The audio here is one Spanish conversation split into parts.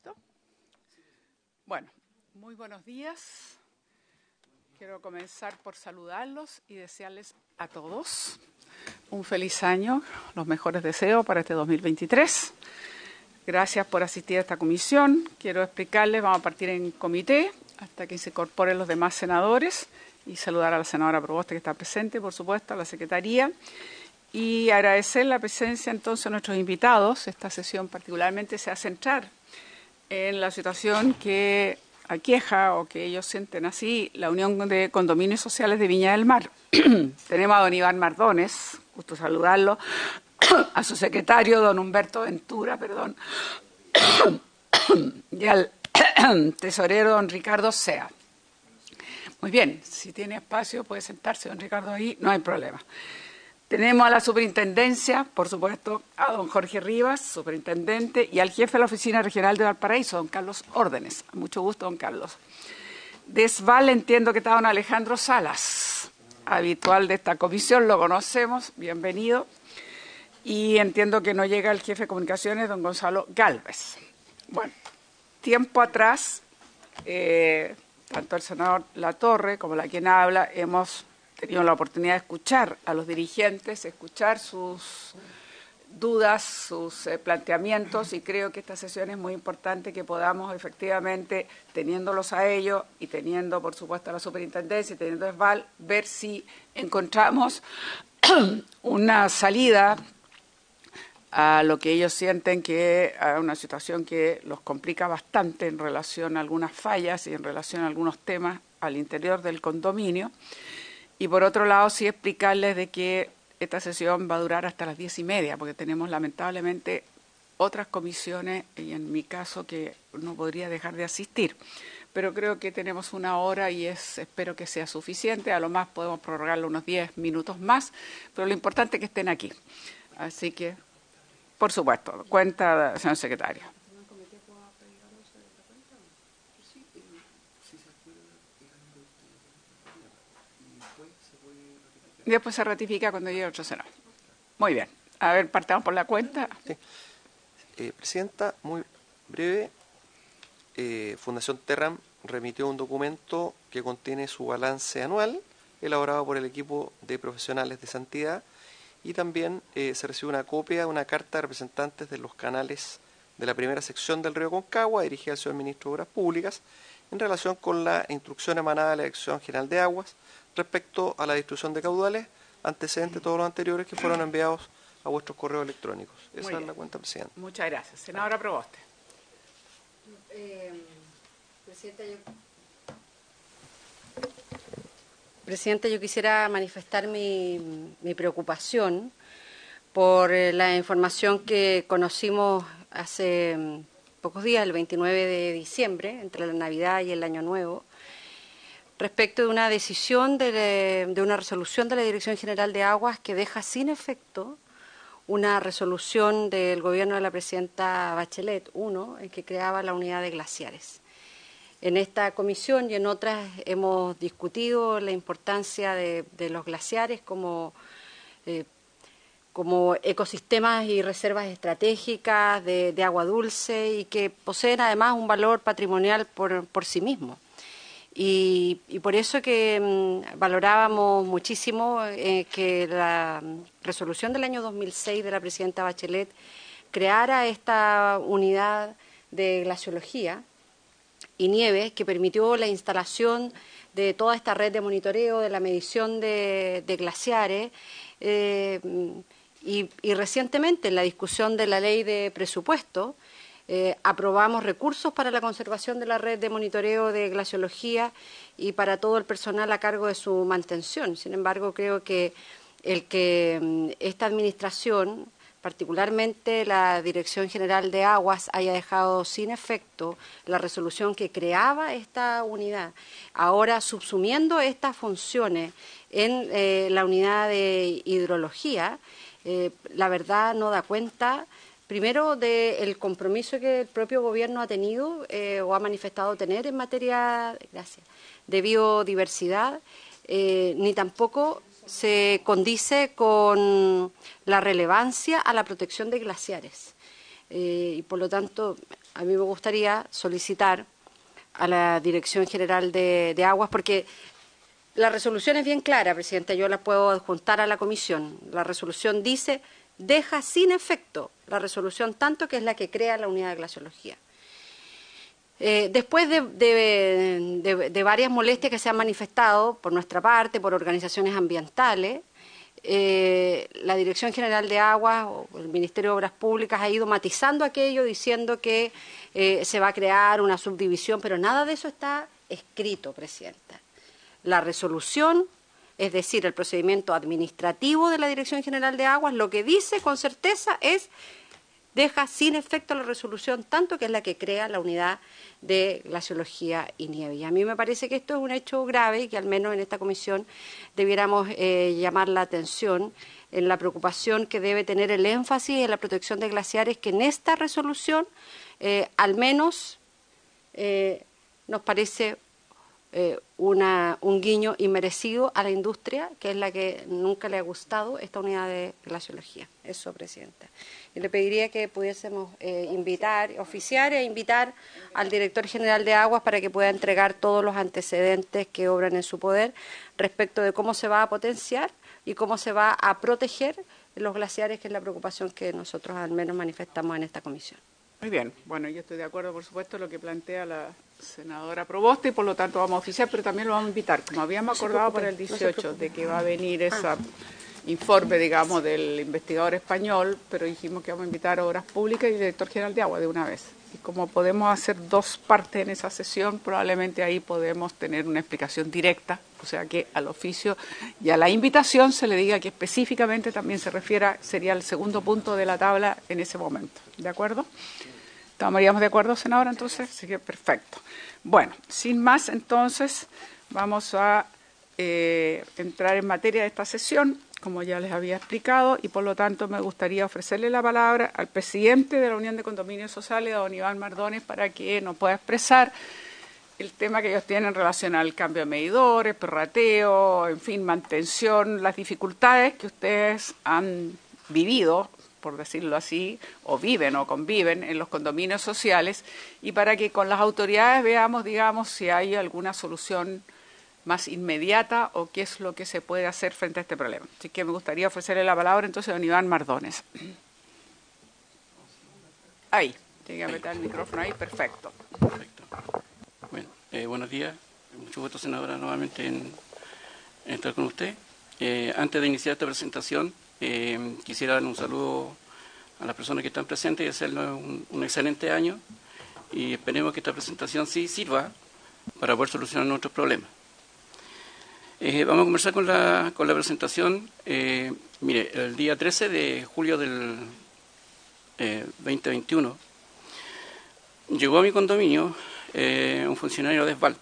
¿Listo? Bueno, muy buenos días. Quiero comenzar por saludarlos y desearles a todos un feliz año, los mejores deseos para este 2023. Gracias por asistir a esta comisión. Quiero explicarles, vamos a partir en comité hasta que se incorporen los demás senadores y saludar a la senadora Proboste que está presente, por supuesto, a la Secretaría. Y agradecer la presencia entonces de nuestros invitados. Esta sesión particularmente se va a centrar en la situación que aqueja o que ellos sienten así la Unión de Condominios Sociales de Viña del Mar. Tenemos a don Iván Mardones, gusto saludarlo, a su secretario, don Humberto Ventura, y al tesorero, don Ricardo Sea. Muy bien, si tiene espacio puede sentarse, don Ricardo, ahí, no hay problema. Tenemos a la superintendencia, por supuesto, a don Jorge Rivas, superintendente, y al jefe de la Oficina Regional de Valparaíso, don Carlos Órdenes. Mucho gusto, don Carlos. De SVAL entiendo que está don Alejandro Salas, habitual de esta comisión, lo conocemos, bienvenido. Y entiendo que no llega el jefe de comunicaciones, don Gonzalo Gálvez. Bueno, tiempo atrás, tanto el senador Latorre como la quien habla, hemos tenido la oportunidad de escuchar a los dirigentes, escuchar sus dudas, sus planteamientos, y creo que esta sesión es muy importante que podamos efectivamente, teniéndolos a ellos y teniendo, por supuesto, a la superintendencia y teniendo a SVAL, ver si encontramos una salida a lo que ellos sienten que es una situación que los complica bastante en relación a algunas fallas y en relación a algunos temas al interior del condominio. Y por otro lado, sí explicarles de que esta sesión va a durar hasta las 10:30, porque tenemos lamentablemente otras comisiones, y en mi caso que no podría dejar de asistir. Pero creo que tenemos una hora y espero que sea suficiente. A lo más podemos prorrogarlo unos 10 minutos más, pero lo importante es que estén aquí. Así que, por supuesto, cuenta, señor secretario. Y después se ratifica cuando llegue otro senador. Muy bien. A ver, partamos por la cuenta. Sí. Presidenta, muy breve. Fundación Terram remitió un documento que contiene su balance anual, elaborado por el equipo de profesionales de Santidad, y también se recibe una copia de una carta de representantes de los canales de la primera sección del río Concagua, dirigida al señor Ministro de Obras Públicas, en relación con la instrucción emanada de la Dirección General de Aguas respecto a la distribución de caudales, antecedentes de todos los anteriores que fueron enviados a vuestros correos electrónicos. Esa es la cuenta, presidente. Muchas gracias. Senadora Proboste. Presidenta, yo quisiera manifestar mi preocupación por la información que conocimos hace pocos días, el 29 de diciembre, entre la Navidad y el Año Nuevo, respecto de una decisión de una resolución de la Dirección General de Aguas que deja sin efecto una resolución del gobierno de la presidenta Bachelet 1, en que creaba la unidad de glaciares. En esta comisión y en otras hemos discutido la importancia de los glaciares como ecosistemas y reservas estratégicas de agua dulce, y que poseen además un valor patrimonial por sí mismos. Y por eso que valorábamos muchísimo que la resolución del año 2006 de la presidenta Bachelet creara esta unidad de glaciología y nieve, que permitió la instalación de toda esta red de monitoreo, de la medición de glaciares, y recientemente en la discusión de la ley de presupuesto aprobamos recursos para la conservación de la red de monitoreo de glaciología y para todo el personal a cargo de su mantención. Sin embargo, creo que esta administración, particularmente la Dirección General de Aguas, haya dejado sin efecto la resolución que creaba esta unidad, ahora subsumiendo estas funciones en la unidad de hidrología, la verdad no da cuenta, primero, del compromiso que el propio gobierno ha tenido o ha manifestado tener en materia de biodiversidad, ni tampoco se condice con la relevancia a la protección de glaciares. Y por lo tanto, a mí me gustaría solicitar a la Dirección General de Aguas, porque la resolución es bien clara, Presidenta, yo la puedo adjuntar a la comisión. La resolución dice, deja sin efecto la resolución tanto, que es la que crea la unidad de glaciología. Después de varias molestias que se han manifestado por nuestra parte, por organizaciones ambientales, la Dirección General de Aguas o el Ministerio de Obras Públicas ha ido matizando aquello, diciendo que se va a crear una subdivisión, pero nada de eso está escrito, Presidenta. La resolución, es decir, el procedimiento administrativo de la Dirección General de Aguas, lo que dice con certeza es, deja sin efecto la resolución tanto, que es la que crea la unidad de glaciología y nieve. Y a mí me parece que esto es un hecho grave y que al menos en esta comisión debiéramos llamar la atención en la preocupación que debe tener el énfasis en la protección de glaciares, que en esta resolución al menos nos parece un guiño inmerecido a la industria, que es la que nunca le ha gustado esta unidad de glaciología. Eso, Presidenta. Y le pediría que pudiésemos oficiar e invitar al Director General de Aguas para que pueda entregar todos los antecedentes que obran en su poder respecto de cómo se va a potenciar y cómo se va a proteger los glaciares, que es la preocupación que nosotros al menos manifestamos en esta comisión. Muy bien, bueno, yo estoy de acuerdo, por supuesto, en lo que plantea la senadora Proboste, y por lo tanto vamos a oficiar, pero también lo vamos a invitar, como habíamos acordado para el 18, de que va a venir ese informe, digamos, del investigador español, pero dijimos que vamos a invitar a Obras Públicas y el Director General de Agua de una vez. Y como podemos hacer dos partes en esa sesión, probablemente ahí podemos tener una explicación directa, o sea que al oficio y a la invitación se le diga que específicamente también se refiera, sería el segundo punto de la tabla en ese momento. ¿De acuerdo? ¿Estaríamos de acuerdo, senadora, entonces? Así que perfecto. Bueno, sin más, entonces, vamos a entrar en materia de esta sesión, como ya les había explicado, y por lo tanto me gustaría ofrecerle la palabra al presidente de la Unión de Condominios Sociales, don Iván Mardones, para que nos pueda expresar el tema que ellos tienen en relación al cambio de medidores, prorrateo, en fin, mantención, las dificultades que ustedes han vivido, por decirlo así, o viven o conviven en los condominios sociales, y para que con las autoridades veamos, digamos, si hay alguna solución más inmediata o qué es lo que se puede hacer frente a este problema. Así que me gustaría ofrecerle la palabra entonces a don Iván Mardones. Ahí, tiene que apretar el micrófono ahí, perfecto. Perfecto. Bueno, buenos días, mucho gusto, senadora, nuevamente en estar con usted. Antes de iniciar esta presentación, quisiera dar un saludo a las personas que están presentes y desearles un excelente año, y esperemos que esta presentación sí sirva para poder solucionar nuestros problemas. Vamos a comenzar con la presentación. Mire, el día 13 de julio del 2021 llegó a mi condominio un funcionario de ESVAL.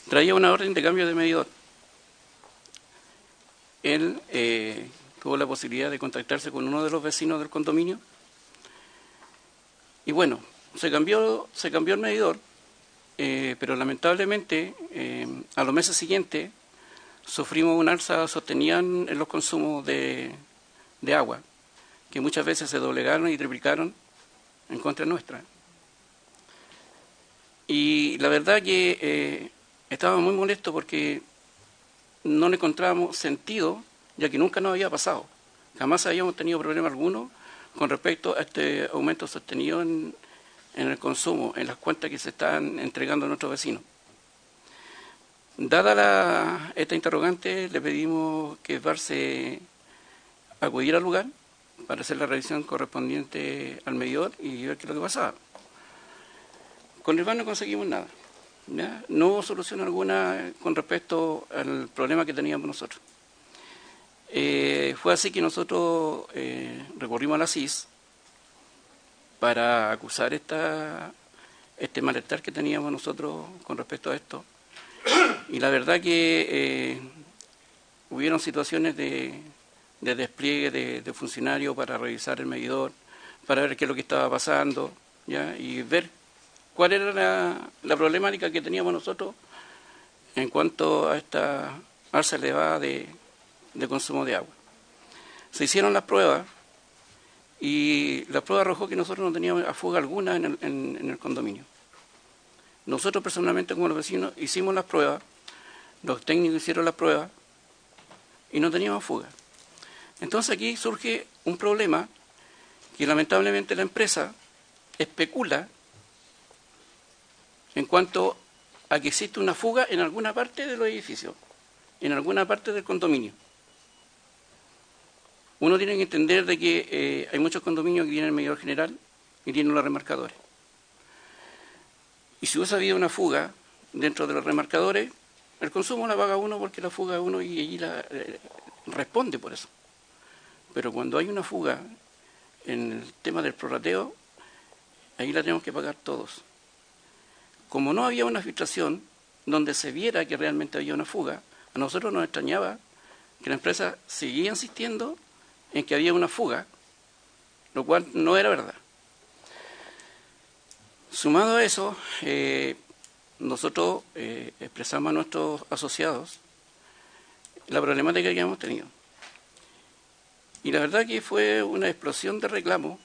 Traía una orden de cambio de medidor. Él tuvo la posibilidad de contactarse con uno de los vecinos del condominio y bueno, se cambió el medidor, pero lamentablemente a los meses siguientes sufrimos una alza sostenida en los consumos de agua, que muchas veces se doblegaron y triplicaron en contra nuestra. Y la verdad que estaba muy molesto porque no le encontrábamos sentido, ya que nunca nos había pasado. Jamás habíamos tenido problema alguno con respecto a este aumento sostenido en el consumo, en las cuentas que se están entregando a nuestros vecinos. Dada esta interrogante, le pedimos que ESVAL se acudiera al lugar para hacer la revisión correspondiente al medidor y ver qué es lo que pasaba. Con ESVAL no conseguimos nada, ¿ya? No hubo solución alguna con respecto al problema que teníamos nosotros. Fue así que nosotros recurrimos a la CIS para acusar este malestar que teníamos nosotros con respecto a esto. Y la verdad que hubieron situaciones de despliegue de funcionarios para revisar el medidor, para ver qué es lo que estaba pasando, ¿ya? Y ver cuál era la problemática que teníamos nosotros en cuanto a esta alza elevada de consumo de agua. Se hicieron las pruebas y la prueba arrojó que nosotros no teníamos fuga alguna en el condominio. Nosotros personalmente, como los vecinos, hicimos las pruebas, los técnicos hicieron las pruebas y no teníamos fuga. Entonces aquí surge un problema que lamentablemente la empresa especula en cuanto a que existe una fuga en alguna parte de los edificios, en alguna parte del condominio. Uno tiene que entender de que hay muchos condominios que tienen el medidor general y tienen los remarcadores. Y si hubiese habido una fuga dentro de los remarcadores, el consumo la paga uno porque la fuga es uno y allí responde por eso. Pero cuando hay una fuga en el tema del prorrateo, ahí la tenemos que pagar todos. Como no había una filtración donde se viera que realmente había una fuga, a nosotros nos extrañaba que la empresa seguía insistiendo en que había una fuga, lo cual no era verdad. Sumado a eso, nosotros expresamos a nuestros asociados la problemática que hemos tenido. Y la verdad que fue una explosión de reclamos,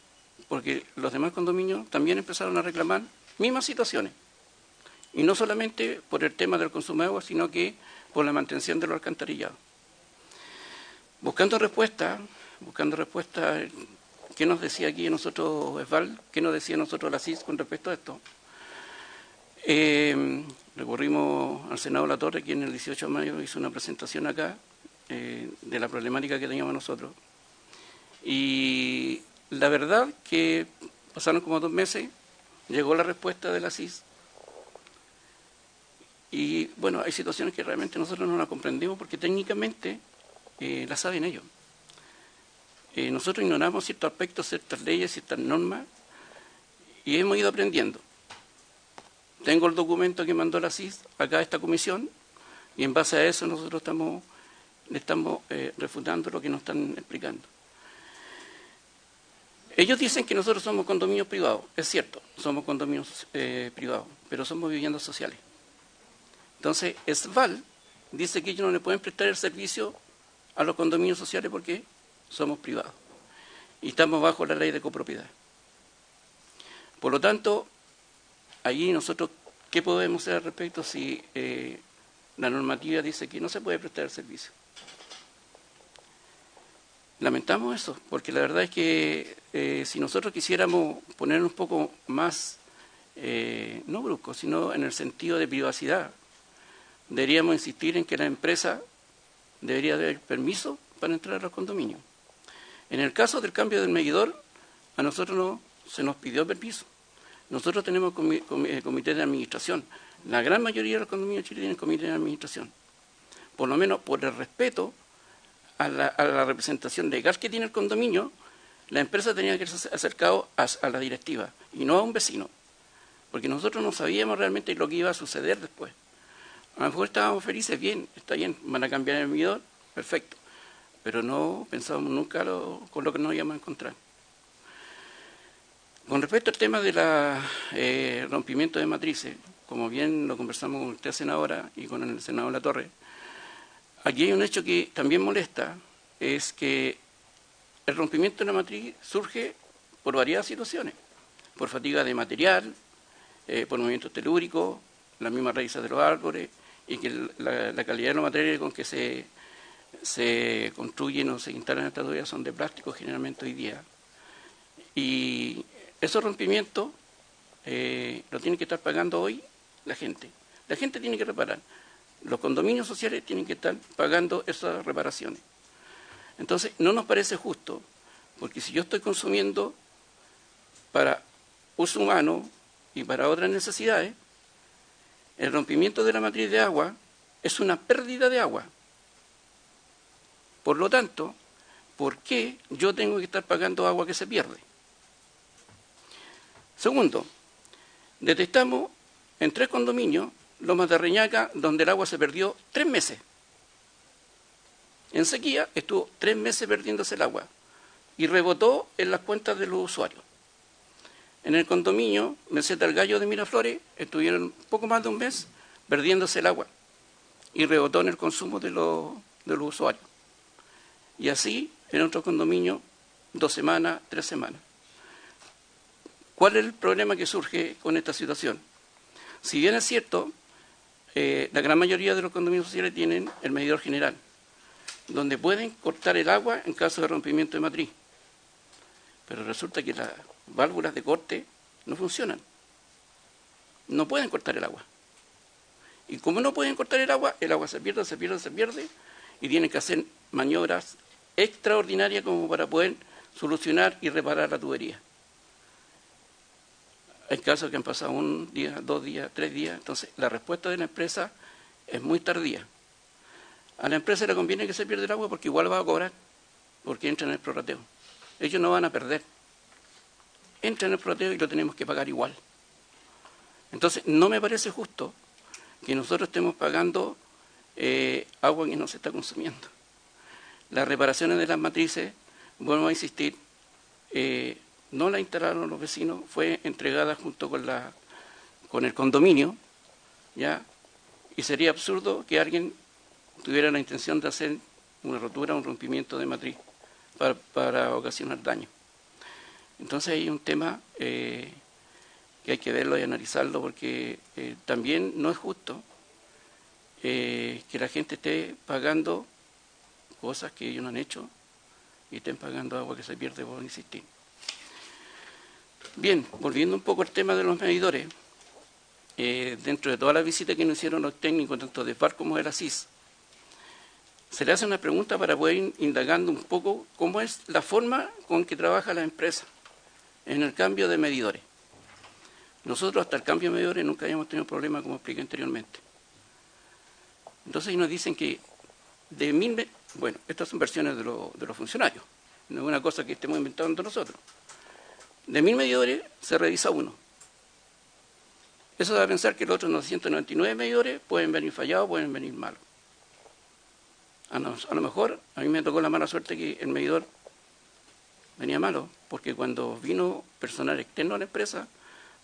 porque los demás condominios también empezaron a reclamar mismas situaciones. Y no solamente por el tema del consumo de agua, sino que por la mantención de los alcantarillados. Buscando respuesta, ¿qué nos decía aquí nosotros ESVAL? ¿Qué nos decía nosotros la CIS con respecto a esto? Recurrimos al senador Latorre, quien el 18 de mayo hizo una presentación acá de la problemática que teníamos nosotros. Y la verdad que pasaron como 2 meses, llegó la respuesta de la CIS. Y bueno, hay situaciones que realmente nosotros no las comprendemos porque técnicamente las saben ellos. Nosotros ignoramos ciertos aspectos, ciertas leyes, ciertas normas y hemos ido aprendiendo. Tengo el documento que mandó la CIS acá a esta comisión y en base a eso nosotros le estamos refutando lo que nos están explicando. Ellos dicen que nosotros somos condominios privados. Es cierto, somos condominios privados, pero somos viviendas sociales. Entonces, ESVAL dice que ellos no le pueden prestar el servicio a los condominios sociales porque somos privados y estamos bajo la ley de copropiedad. Por lo tanto, allí nosotros, ¿qué podemos hacer al respecto si la normativa dice que no se puede prestar el servicio? Lamentamos eso, porque la verdad es que si nosotros quisiéramos poner un poco más, no brusco, sino en el sentido de privacidad, deberíamos insistir en que la empresa debería dar permiso para entrar a los condominios. En el caso del cambio del medidor, a nosotros no se nos pidió permiso. Nosotros tenemos comité de administración. La gran mayoría de los condominios de Chile tienen comité de administración. Por lo menos por el respeto a la representación legal que tiene el condominio, la empresa tenía que ser acercado a la directiva y no a un vecino. Porque nosotros no sabíamos realmente lo que iba a suceder después. A lo mejor estábamos felices, bien, está bien, van a cambiar el medidor, perfecto. Pero no pensábamos nunca con lo que nos íbamos a encontrar. Con respecto al tema del rompimiento de matrices, como bien lo conversamos con usted, senadora, y con el senador Latorre, aquí hay un hecho que también molesta, es que el rompimiento de la matriz surge por varias situaciones, por fatiga de material, por movimientos telúricos, las mismas raíces de los árboles, y que la calidad de los materiales con que se construyen o se instalan estas tuberías son de plástico generalmente hoy día. Y esos rompimientos lo tiene que estar pagando hoy la gente. La gente tiene que reparar. Los condominios sociales tienen que estar pagando esas reparaciones. Entonces, no nos parece justo, porque si yo estoy consumiendo para uso humano y para otras necesidades, el rompimiento de la matriz de agua es una pérdida de agua. Por lo tanto, ¿por qué yo tengo que estar pagando agua que se pierde? Segundo, detectamos en 3 condominios, Lomas de Reñaca, donde el agua se perdió 3 meses. En sequía estuvo 3 meses perdiéndose el agua y rebotó en las cuentas de los usuarios. En el condominio Meseta del Gallo de Miraflores estuvieron poco más de 1 mes perdiéndose el agua y rebotó en el consumo de los usuarios. Y así en otro condominio 2 semanas, 3 semanas. ¿Cuál es el problema que surge con esta situación? Si bien es cierto, la gran mayoría de los condominios sociales tienen el medidor general, donde pueden cortar el agua en caso de rompimiento de matriz. Pero resulta que las válvulas de corte no funcionan. No pueden cortar el agua. Y como no pueden cortar el agua se pierde, y tienen que hacer maniobras extraordinarias como para poder solucionar y reparar la tubería. Hay casos que han pasado 1 día, 2 días, 3 días, entonces la respuesta de la empresa es muy tardía. A la empresa le conviene que se pierda el agua porque igual va a cobrar, porque entra en el prorrateo. Ellos no van a perder. Entra en el prorrateo y lo tenemos que pagar igual. Entonces, no me parece justo que nosotros estemos pagando agua que no se está consumiendo. Las reparaciones de las matrices, vuelvo a insistir, no la instalaron los vecinos, fue entregada junto con el condominio, ¿ya? Y sería absurdo que alguien tuviera la intención de hacer una rotura, un rompimiento de matriz para ocasionar daño. Entonces hay un tema que hay que verlo y analizarlo, porque también no es justo que la gente esté pagando cosas que ellos no han hecho y estén pagando agua que se pierde por insistir. Bien, volviendo un poco al tema de los medidores, dentro de todas las visitas que nos hicieron los técnicos, tanto de FAR como de la CIS, se le hace una pregunta para poder ir indagando un poco cómo es la forma con que trabaja la empresa en el cambio de medidores. Nosotros hasta el cambio de medidores nunca habíamos tenido problemas, como expliqué anteriormente. Entonces ellos nos dicen que de 1000, bueno, estas son versiones de los funcionarios, no es una cosa que estemos inventando nosotros. De 1000 medidores se revisa 1. Eso da a pensar que los otros 999 medidores pueden venir fallados, pueden venir malos. A lo mejor a mí me tocó la mala suerte que el medidor venía malo, porque cuando vino personal externo a la empresa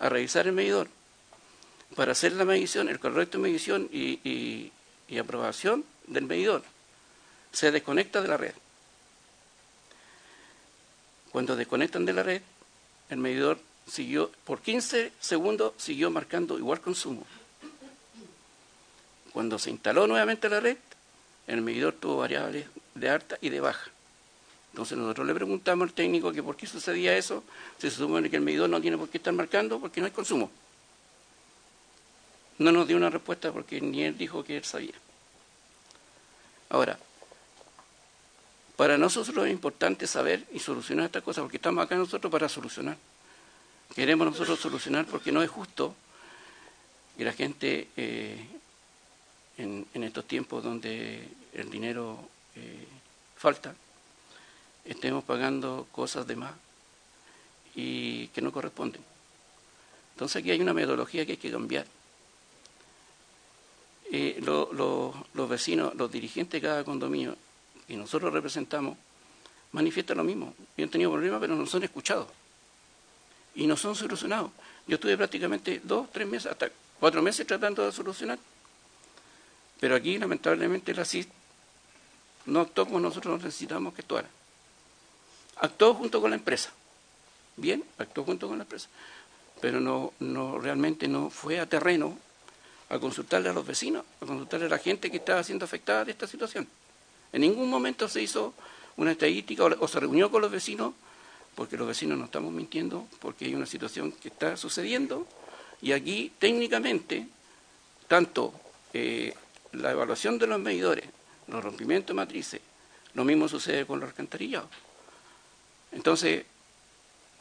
a revisar el medidor para hacer la medición, el correcto de medición y aprobación del medidor, se desconecta de la red. Cuando desconectan de la red, el medidor siguió, por 15 segundos siguió marcando igual consumo. Cuando se instaló nuevamente la red, el medidor tuvo variables de alta y de baja. Entonces nosotros le preguntamos al técnico que por qué sucedía eso. Se supone que el medidor no tiene por qué estar marcando porque no hay consumo. No nos dio una respuesta porque ni él dijo que él sabía. Ahora, para nosotros es importante saber y solucionar estas cosas, porque estamos acá nosotros para solucionar. Queremos nosotros solucionar porque no es justo que la gente en estos tiempos donde el dinero falta, estemos pagando cosas de más y que no corresponden. Entonces aquí hay una metodología que hay que cambiar. Los vecinos, los dirigentes de cada condominio que nosotros representamos, manifiestan lo mismo. Y han tenido problemas, pero no son escuchados. Y no son solucionados. Yo estuve prácticamente 2, 3 meses, hasta 4 meses tratando de solucionar. Pero aquí, lamentablemente, la CIS no actuó como nosotros necesitamos que actuara. Actuó junto con la empresa. Bien, actuó junto con la empresa. Pero realmente no fue a terreno a consultarle a los vecinos, a consultarle a la gente que estaba siendo afectada de esta situación. En ningún momento se hizo una estadística o se reunió con los vecinos, porque los vecinos no estamos mintiendo, porque hay una situación que está sucediendo, y aquí técnicamente, tanto la evaluación de los medidores, los rompimientos de matrices, lo mismo sucede con los alcantarillados. Entonces,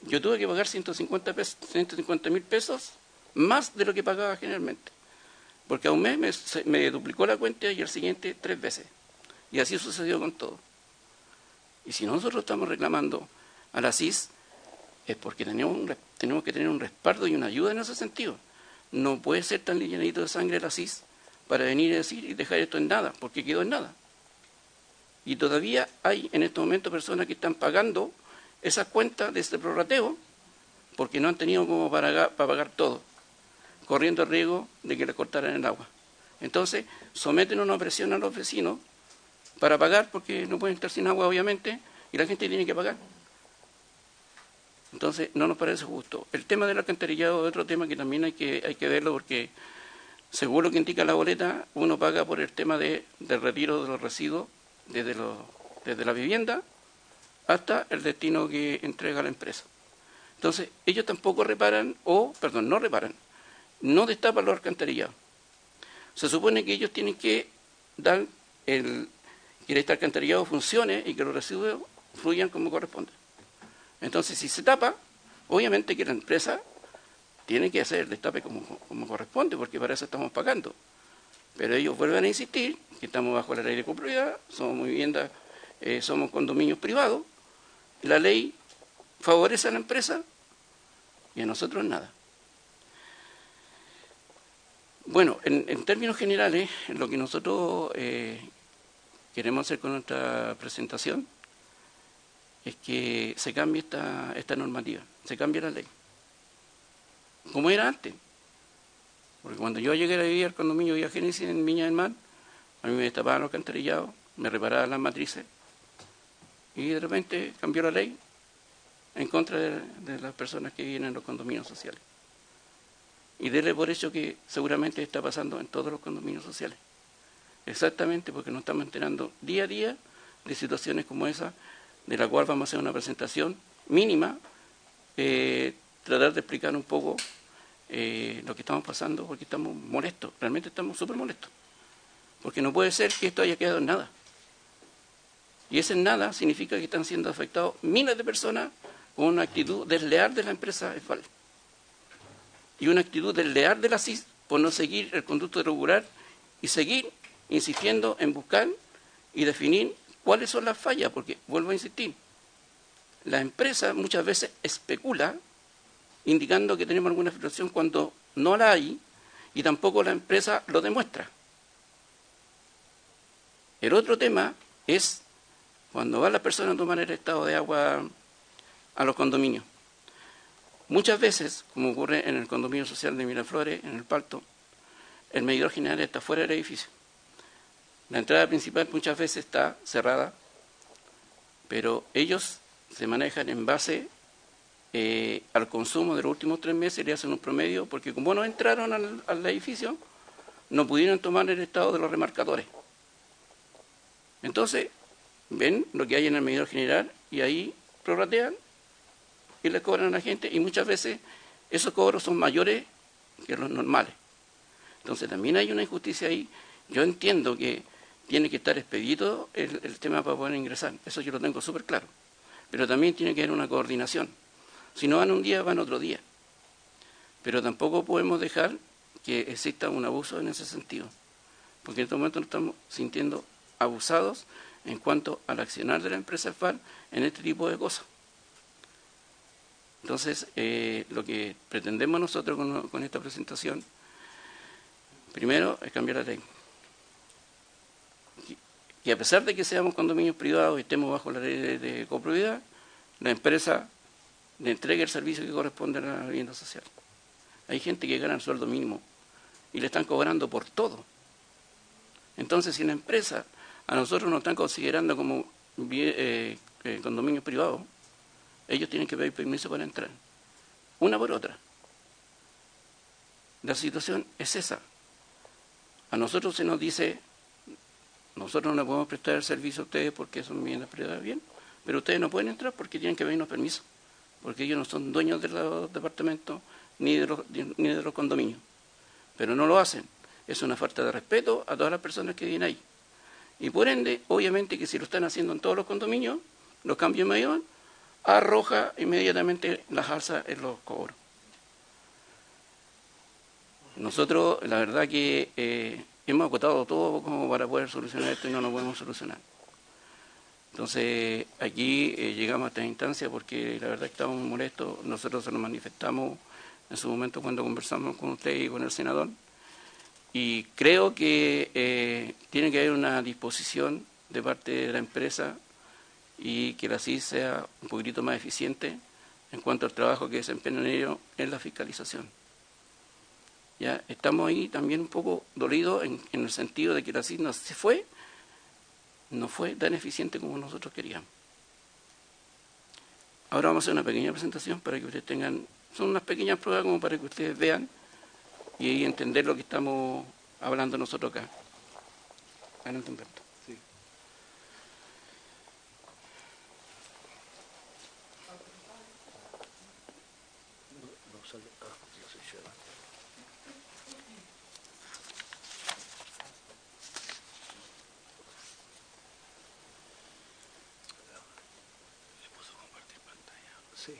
yo tuve que pagar 150.000 pesos más de lo que pagaba generalmente, porque a un mes me duplicó la cuenta y al siguiente 3 veces. Y así sucedió con todo. Y si nosotros estamos reclamando a la CIS, es porque tenemos que tener un respaldo y una ayuda en ese sentido. No puede ser tan llenadito de sangre la CIS para venir a decir y dejar esto en nada, porque quedó en nada. Y todavía hay en estos momentos personas que están pagando esas cuentas de este prorrateo porque no han tenido como para pagar todo, corriendo el riesgo de que les cortaran el agua. Entonces, someten una presión a los vecinos para pagar, porque no pueden estar sin agua, obviamente, y la gente tiene que pagar. Entonces, no nos parece justo. El tema del alcantarillado es otro tema que también hay que verlo, porque según lo que indica la boleta, uno paga por el tema del retiro de los residuos desde la vivienda hasta el destino que entrega la empresa. Entonces, ellos tampoco reparan, no destapan los alcantarillados. Se supone que ellos tienen que dar que este alcantarillado funcione y que los residuos fluyan como corresponde. Entonces, si se tapa, obviamente que la empresa tiene que hacer el destape como corresponde, porque para eso estamos pagando. Pero ellos vuelven a insistir que estamos bajo la ley de copropiedad, somos viviendas, somos condominios privados, la ley favorece a la empresa y a nosotros nada. Bueno, en términos generales, lo que nosotros queremos hacer con nuestra presentación es que se cambie esta normativa, se cambie la ley, como era antes. Porque cuando yo llegué a vivir al condominio Villa Génesis en Viña del Mar, a mí me destapaban los alcantarillados, me reparaban las matrices, y de repente cambió la ley en contra de las personas que viven en los condominios sociales. Y dele por hecho que seguramente está pasando en todos los condominios sociales. Exactamente porque nos estamos enterando día a día de situaciones como esa, de la cual vamos a hacer una presentación mínima, tratar de explicar un poco lo que estamos pasando, porque estamos molestos, realmente estamos súper molestos. Porque no puede ser que esto haya quedado en nada. Y ese en nada significa que están siendo afectados miles de personas con una actitud desleal de la empresa ESVAL. Y una actitud desleal de la CIS por no seguir el conducto regular y seguir insistiendo en buscar y definir cuáles son las fallas, porque, vuelvo a insistir, la empresa muchas veces especula indicando que tenemos alguna filtración cuando no la hay y tampoco la empresa lo demuestra. El otro tema es cuando va la persona a tomar el estado de agua a los condominios. Muchas veces, como ocurre en el condominio social de Miraflores, en el Palto, el medidor general está fuera del edificio. La entrada principal muchas veces está cerrada, pero ellos se manejan en base al consumo de los últimos 3 meses y le hacen un promedio, porque como no entraron al edificio, no pudieron tomar el estado de los remarcadores. Entonces, ven lo que hay en el medidor general y ahí prorratean y les cobran a la gente, y muchas veces esos cobros son mayores que los normales. Entonces también hay una injusticia ahí. Yo entiendo que tiene que estar expedito el tema para poder ingresar, eso yo lo tengo súper claro, pero también tiene que haber una coordinación. Si no van un día, van otro día. Pero tampoco podemos dejar que exista un abuso en ese sentido, porque en este momento nos estamos sintiendo abusados en cuanto al accionar de la empresa ESVAL en este tipo de cosas. Entonces, lo que pretendemos nosotros con esta presentación, primero, es cambiar la ley. Que a pesar de que seamos condominios privados y estemos bajo la ley de copropiedad, la empresa le entregue el servicio que corresponde a la vivienda social. Hay gente que gana el sueldo mínimo y le están cobrando por todo. Entonces, si la empresa a nosotros nos están considerando como condominios privados, ellos tienen que pedir permiso para entrar, una por otra. La situación es esa. A nosotros se nos dice, nosotros no podemos prestar el servicio a ustedes porque son viviendas privadas, bien, pero ustedes no pueden entrar porque tienen que pedirnos permiso, porque ellos no son dueños de los departamentos ni de los condominios, pero no lo hacen. Es una falta de respeto a todas las personas que viven ahí. Y por ende, obviamente que si lo están haciendo en todos los condominios, los cambios de medidor, arroja inmediatamente las alzas en los cobros. Nosotros, la verdad que hemos acotado todo como para poder solucionar esto y no lo podemos solucionar. Entonces, aquí llegamos a esta instancia porque la verdad que estamos muy molestos. Nosotros se lo manifestamos en su momento cuando conversamos con usted y con el senador. Y creo que tiene que haber una disposición de parte de la empresa y que la CIS sea un poquitito más eficiente en cuanto al trabajo que desempeñan ellos en la fiscalización. Ya estamos ahí también un poco dolidos en el sentido de que la CIS no fue tan eficiente como nosotros queríamos. Ahora vamos a hacer una pequeña presentación para que ustedes tengan, son unas pequeñas pruebas como para que ustedes vean y ahí entender lo que estamos hablando nosotros acá. Adelante, Humberto. Sí. Sí.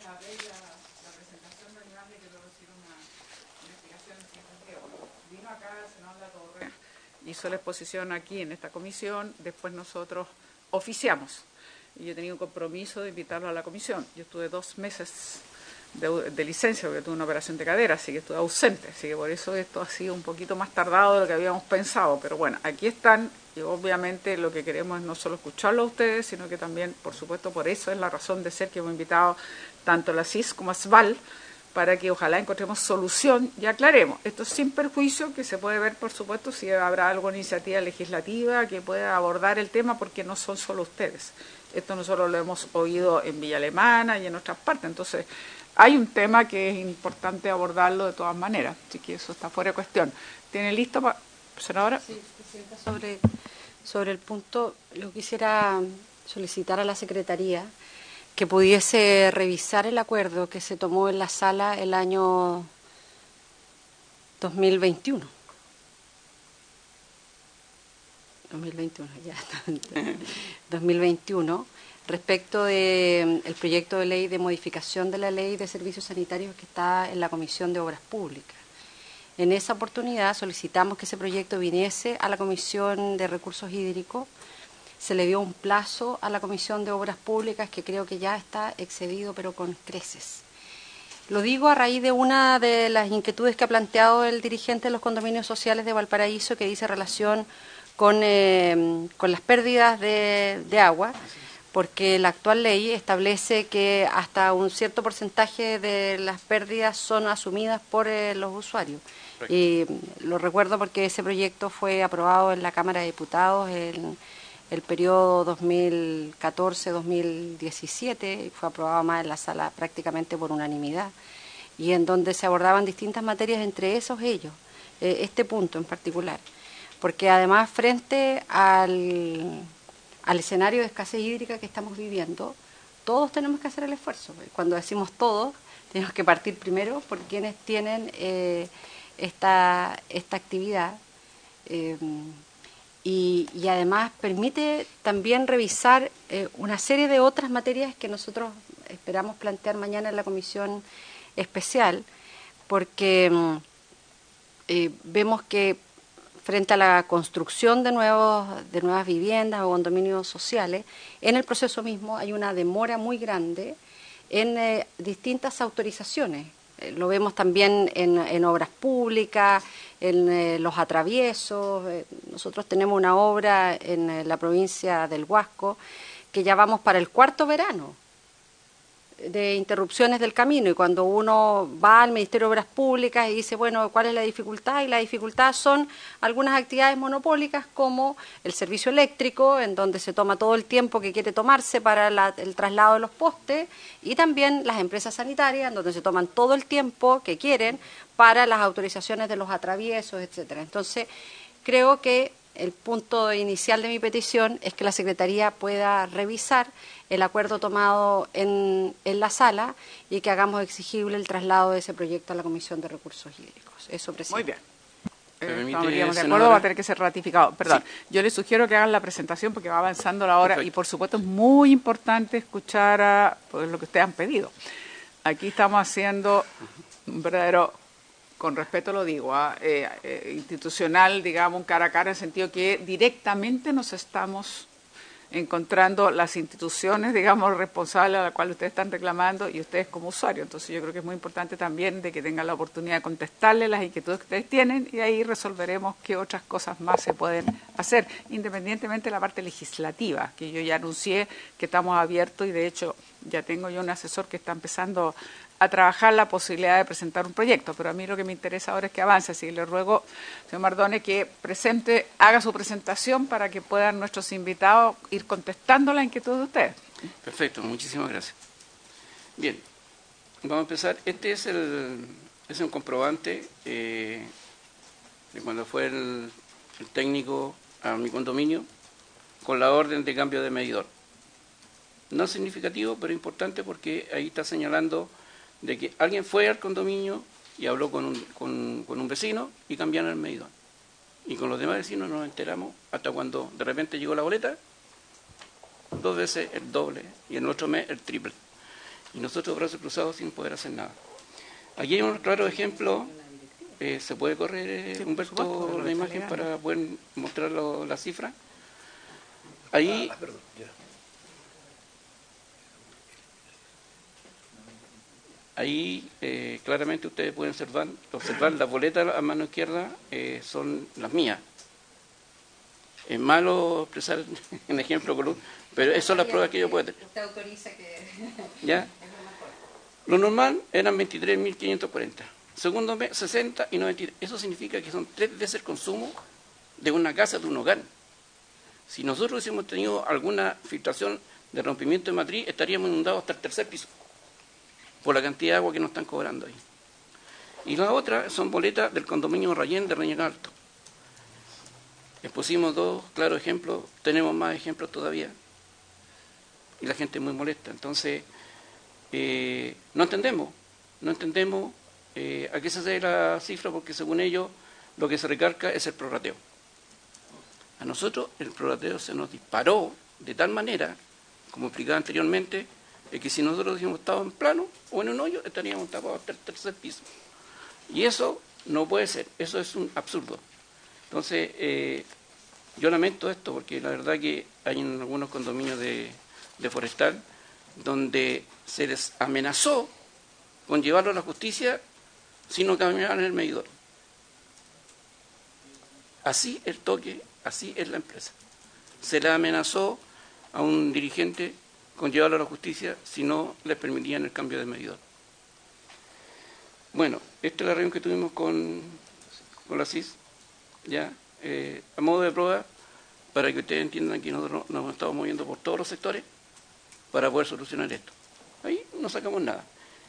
La presentación de Grande que luego hicieron una investigación en siguiente. Vino acá el senador Latorre, hizo la exposición aquí en esta comisión, después nosotros oficiamos. Y yo tenía un compromiso de invitarlo a la comisión. Yo estuve 2 meses de licencia porque tuve una operación de cadera, así que estuve ausente. Así que por eso esto ha sido un poquito más tardado de lo que habíamos pensado. Pero bueno, aquí están y obviamente lo que queremos es no solo escucharlo a ustedes, sino que también, por supuesto, por eso es la razón de ser que hemos invitado tanto a la CIS como a SVAL, para que ojalá encontremos solución y aclaremos. Esto sin perjuicio que se puede ver, por supuesto, si habrá alguna iniciativa legislativa que pueda abordar el tema, porque no son solo ustedes. Esto nosotros lo hemos oído en Villa Alemana y en otras partes. Entonces, hay un tema que es importante abordarlo de todas maneras, así que eso está fuera de cuestión. ¿Tiene listo, senadora? Sí, Presidenta, sobre el punto, yo quisiera solicitar a la Secretaría que pudiese revisar el acuerdo que se tomó en la sala el año 2021. 2021, respecto del proyecto de ley de modificación de la Ley de Servicios Sanitarios que está en la Comisión de Obras Públicas. En esa oportunidad solicitamos que ese proyecto viniese a la Comisión de Recursos Hídricos. Se le dio un plazo a la Comisión de Obras Públicas que creo que ya está excedido, pero con creces. Lo digo a raíz de una de las inquietudes que ha planteado el dirigente de los condominios sociales de Valparaíso, que dice relación con las pérdidas de agua, porque la actual ley establece que hasta un cierto porcentaje de las pérdidas son asumidas por los usuarios. Y lo recuerdo porque ese proyecto fue aprobado en la Cámara de Diputados en el periodo 2014-2017, y fue aprobado más en la sala prácticamente por unanimidad, y en donde se abordaban distintas materias, entre esos este punto en particular. Porque además, frente al escenario de escasez hídrica que estamos viviendo, todos tenemos que hacer el esfuerzo. Cuando decimos todos, tenemos que partir primero por quienes tienen esta actividad, y además permite también revisar una serie de otras materias que nosotros esperamos plantear mañana en la comisión especial, porque vemos que frente a la construcción de nuevas viviendas o condominios sociales, en el proceso mismo hay una demora muy grande en distintas autorizaciones. Lo vemos también en obras públicas, en los atraviesos. Nosotros tenemos una obra en la provincia del Huasco que ya vamos para el 4º verano de interrupciones del camino, y cuando uno va al Ministerio de Obras Públicas y dice, bueno, ¿cuál es la dificultad? Y la dificultad son algunas actividades monopólicas como el servicio eléctrico, en donde se toma todo el tiempo que quiere tomarse para el traslado de los postes, y también las empresas sanitarias, en donde se toman todo el tiempo que quieren para las autorizaciones de los atraviesos, etcétera. Entonces, creo que el punto inicial de mi petición es que la Secretaría pueda revisar el acuerdo tomado en la sala y que hagamos exigible el traslado de ese proyecto a la Comisión de Recursos Hídricos. Eso, presidente. Muy bien. Estaríamos de acuerdo, va a tener que ser ratificado. Perdón, sí. Yo les sugiero que hagan la presentación porque va avanzando la hora. Perfecto. Y por supuesto es muy importante escuchar pues, lo que ustedes han pedido. Aquí estamos haciendo un verdadero, con respeto lo digo, institucional, digamos, un cara a cara, en el sentido que directamente nos estamos encontrando las instituciones, digamos, responsables a las cuales ustedes están reclamando y ustedes como usuarios. Entonces yo creo que es muy importante también de que tengan la oportunidad de contestarle las inquietudes que ustedes tienen, y ahí resolveremos qué otras cosas más se pueden hacer, independientemente de la parte legislativa, que yo ya anuncié que estamos abiertos, y de hecho ya tengo yo un asesor que está empezando a trabajar la posibilidad de presentar un proyecto, pero a mí lo que me interesa ahora es que avance, así que le ruego, señor Mardones, que haga su presentación para que puedan nuestros invitados ir contestando la inquietud de ustedes. Perfecto, muchísimas gracias. Bien, vamos a empezar. Este es un comprobante de cuando fue el técnico a mi condominio con la orden de cambio de medidor. No es significativo, pero importante porque ahí está señalando de que alguien fue al condominio y habló con un vecino y cambiaron el medidor. Y con los demás vecinos nos enteramos hasta cuando de repente llegó la boleta, 2 veces el doble y en el otro mes el triple. Y nosotros brazos cruzados sin poder hacer nada. Aquí hay un claro ejemplo. ¿Se puede correr, sí, Humberto, supuesto, la imagen para poder mostrar la cifra? Ahí... Ahí claramente ustedes pueden observar las boletas a mano izquierda son las mías. Es malo expresar en ejemplo, pero esas son las pruebas que yo puedo tener. Usted autoriza que... ¿Ya? Lo normal eran 23.540. Segundo mes, 60 y 93. Eso significa que son 3 veces el consumo de una casa, de un hogar. Si nosotros hubiésemos tenido alguna filtración de rompimiento de matriz, estaríamos inundados hasta el 3er piso, por la cantidad de agua que nos están cobrando ahí. Y la otra son boletas del condominio Rayén de Reñaca Alto. Les pusimos 2 claros ejemplos, tenemos más ejemplos todavía. Y la gente es muy molesta. Entonces, no entendemos a qué se debe la cifra, porque según ellos lo que se recarga es el prorrateo. A nosotros el prorrateo se nos disparó de tal manera, como explicaba anteriormente, que si nosotros hubiésemos estado en plano o en un hoyo, estaríamos tapados hasta el 3er piso. Y eso no puede ser, eso es un absurdo. Entonces, yo lamento esto, porque la verdad que hay en algunos condominios de Forestal donde se les amenazó con llevarlo a la justicia si no cambiaban el medidor. Así el toque, así es la empresa. Se le amenazó a un dirigente con llevarlo a la justicia si no les permitían el cambio de medidor. Bueno, esta es la reunión que tuvimos con la CIS, ya, a modo de prueba, para que ustedes entiendan que nosotros nos estamos moviendo por todos los sectores para poder solucionar esto. Ahí no sacamos nada.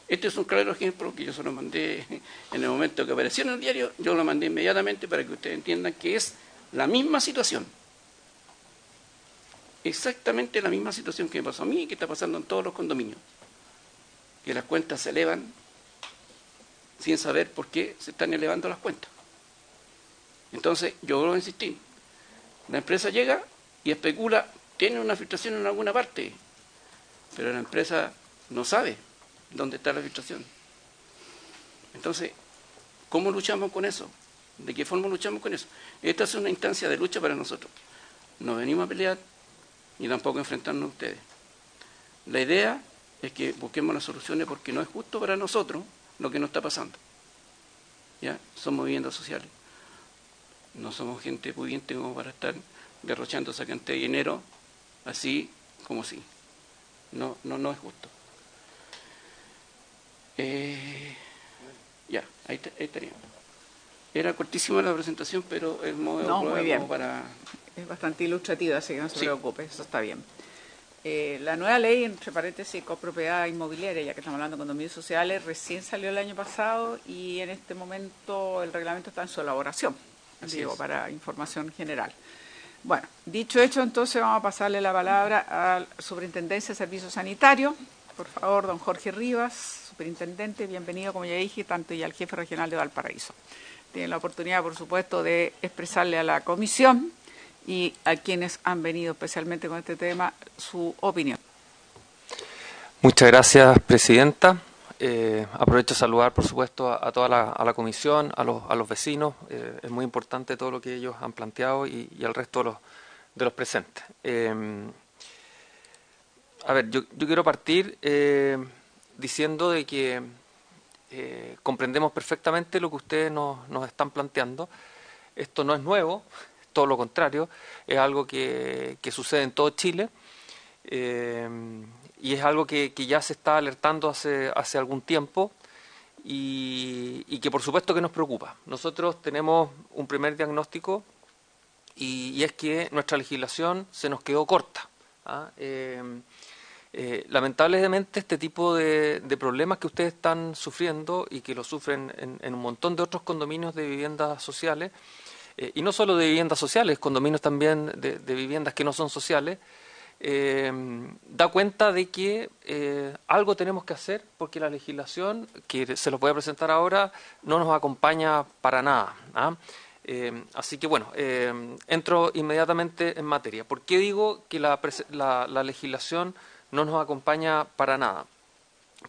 Este es un claro ejemplo que yo se lo mandé en el momento que apareció en el diario, yo lo mandé inmediatamente para que ustedes entiendan que es la misma situación. Exactamente la misma situación que me pasó a mí y que está pasando en todos los condominios. Que las cuentas se elevan sin saber por qué se están elevando las cuentas. Entonces, yo vuelvo a insistir. La empresa llega y especula, tiene una filtración en alguna parte, pero la empresa no sabe dónde está la filtración. Entonces, ¿cómo luchamos con eso? ¿De qué forma luchamos con eso? Esta es una instancia de lucha para nosotros. No venimos a pelear ni tampoco a enfrentarnos a ustedes. La idea es que busquemos las soluciones porque no es justo para nosotros lo que nos está pasando. ¿Ya? Somos viviendas sociales. No somos gente pudiente como para estar derrochando esa cantidad de dinero así como sí. No es justo. Ya, ahí estaría. Era cortísima la presentación, pero el modo muy bien. Como para... Es bastante ilustrativa, así que no se preocupe, eso está bien. La nueva ley, entre paréntesis, copropiedad inmobiliaria, ya que estamos hablando de condominios sociales, recién salió el año pasado y en este momento el reglamento está en su elaboración, para información general. Bueno, dicho hecho, entonces vamos a pasarle la palabra a la Superintendencia de Servicios Sanitarios. Por favor, don Jorge Rivas, superintendente, bienvenido, como ya dije, tanto y al jefe regional de Valparaíso. Tienen la oportunidad, por supuesto, de expresarle a la comisión y a quienes han venido especialmente con este tema su opinión. Muchas gracias, presidenta. Aprovecho de saludar, por supuesto, a toda la comisión, a los vecinos. Es muy importante todo lo que ellos han planteado y al resto de los presentes. Yo quiero partir diciendo de que comprendemos perfectamente lo que ustedes nos están planteando. Esto no es nuevo, todo lo contrario, es algo que sucede en todo Chile y es algo que ya se está alertando hace algún tiempo y que por supuesto que nos preocupa. Nosotros tenemos un primer diagnóstico y es que nuestra legislación se nos quedó corta. Lamentablemente este tipo de problemas que ustedes están sufriendo y que lo sufren en un montón de otros condominios de viviendas sociales, y no solo de viviendas sociales, condominios también de viviendas que no son sociales, da cuenta de que algo tenemos que hacer porque la legislación, que se los voy a presentar ahora, no nos acompaña para nada. Así que bueno, entro inmediatamente en materia. ¿Por qué digo que la legislación no nos acompaña para nada?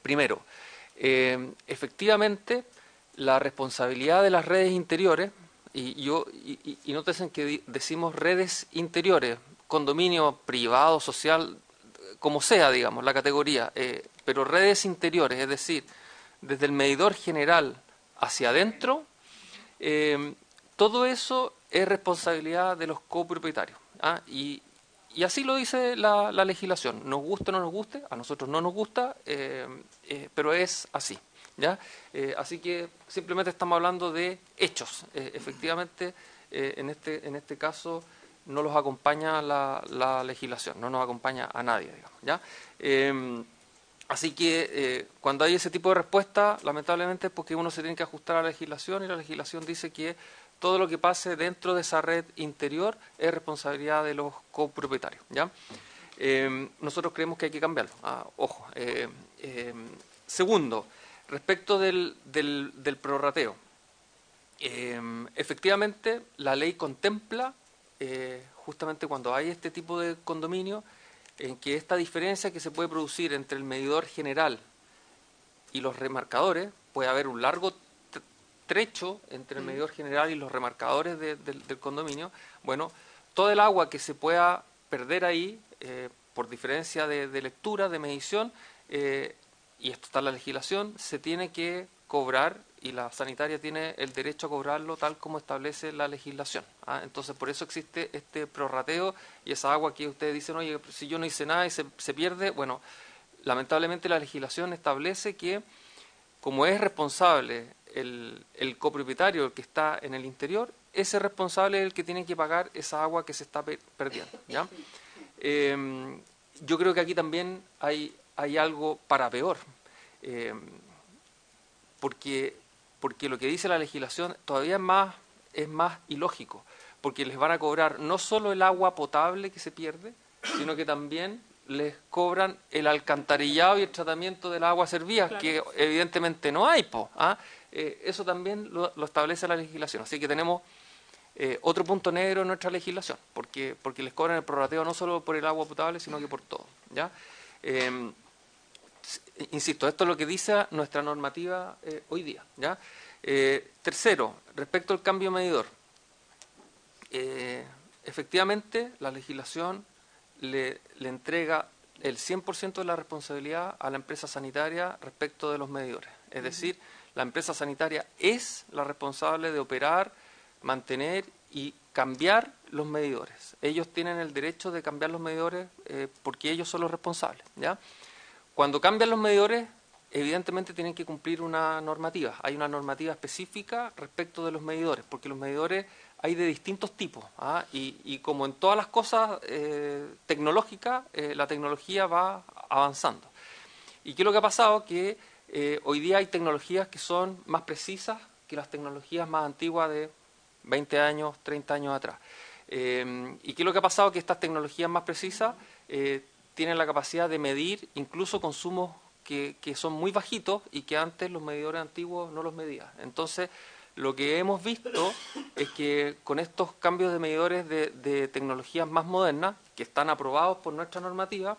Primero, efectivamente, la responsabilidad de las redes interiores, y noten que decimos redes interiores, condominio privado, social, como sea, digamos, la categoría, pero redes interiores, es decir, desde el medidor general hacia adentro, todo eso es responsabilidad de los copropietarios. Y así lo dice la legislación. Nos guste o no nos guste, a nosotros no nos gusta, pero es así. ¿Ya? Así que simplemente estamos hablando de hechos. Efectivamente, en este caso no los acompaña la legislación, no nos acompaña a nadie, digamos, ¿ya? Así que cuando hay ese tipo de respuesta, lamentablemente es porque uno se tiene que ajustar a la legislación y la legislación dice que todo lo que pase dentro de esa red interior es responsabilidad de los copropietarios, ¿ya? Nosotros creemos que hay que cambiarlo. Ojo. Segundo, respecto del prorrateo, efectivamente la ley contempla justamente cuando hay este tipo de condominio en que esta diferencia que se puede producir entre el medidor general y los remarcadores, puede haber un largo trecho entre el medidor general y los remarcadores del condominio. Bueno, todo el agua que se pueda perder ahí por diferencia de lectura, de medición, y esto está en la legislación, se tiene que cobrar y la sanitaria tiene el derecho a cobrarlo tal como establece la legislación. Entonces, por eso existe este prorrateo y esa agua que ustedes dicen, oye, si yo no hice nada y se pierde, bueno, lamentablemente la legislación establece que como es responsable el copropietario, el que está en el interior, ese responsable es el que tiene que pagar esa agua que se está perdiendo, ¿ya? Yo creo que aquí también hay algo para peor, porque lo que dice la legislación todavía es más ilógico, porque les van a cobrar no solo el agua potable que se pierde, sino que también les cobran el alcantarillado y el tratamiento del agua servida, claro, que evidentemente no hay, eso también lo establece la legislación. Así que tenemos otro punto negro en nuestra legislación, porque les cobran el prorrateo no solo por el agua potable, sino que por todo, ¿ya? Insisto, esto es lo que dice nuestra normativa hoy día, ¿ya? Tercero, respecto al cambio medidor, efectivamente la legislación le entrega el 100% de la responsabilidad a la empresa sanitaria respecto de los medidores. Es decir, la empresa sanitaria es la responsable de operar, mantener y cambiar los medidores. Ellos tienen el derecho de cambiar los medidores porque ellos son los responsables, ¿ya? Cuando cambian los medidores, evidentemente tienen que cumplir una normativa. Hay una normativa específica respecto de los medidores, porque los medidores hay de distintos tipos, y como en todas las cosas tecnológicas, la tecnología va avanzando. ¿Y qué es lo que ha pasado? Que hoy día hay tecnologías que son más precisas que las tecnologías más antiguas de 20 años, 30 años atrás. ¿Y qué es lo que ha pasado? Que estas tecnologías más precisas tienen la capacidad de medir incluso consumos que son muy bajitos y que antes los medidores antiguos no los medían. Entonces, lo que hemos visto es que con estos cambios de medidores de tecnologías más modernas, que están aprobados por nuestra normativa,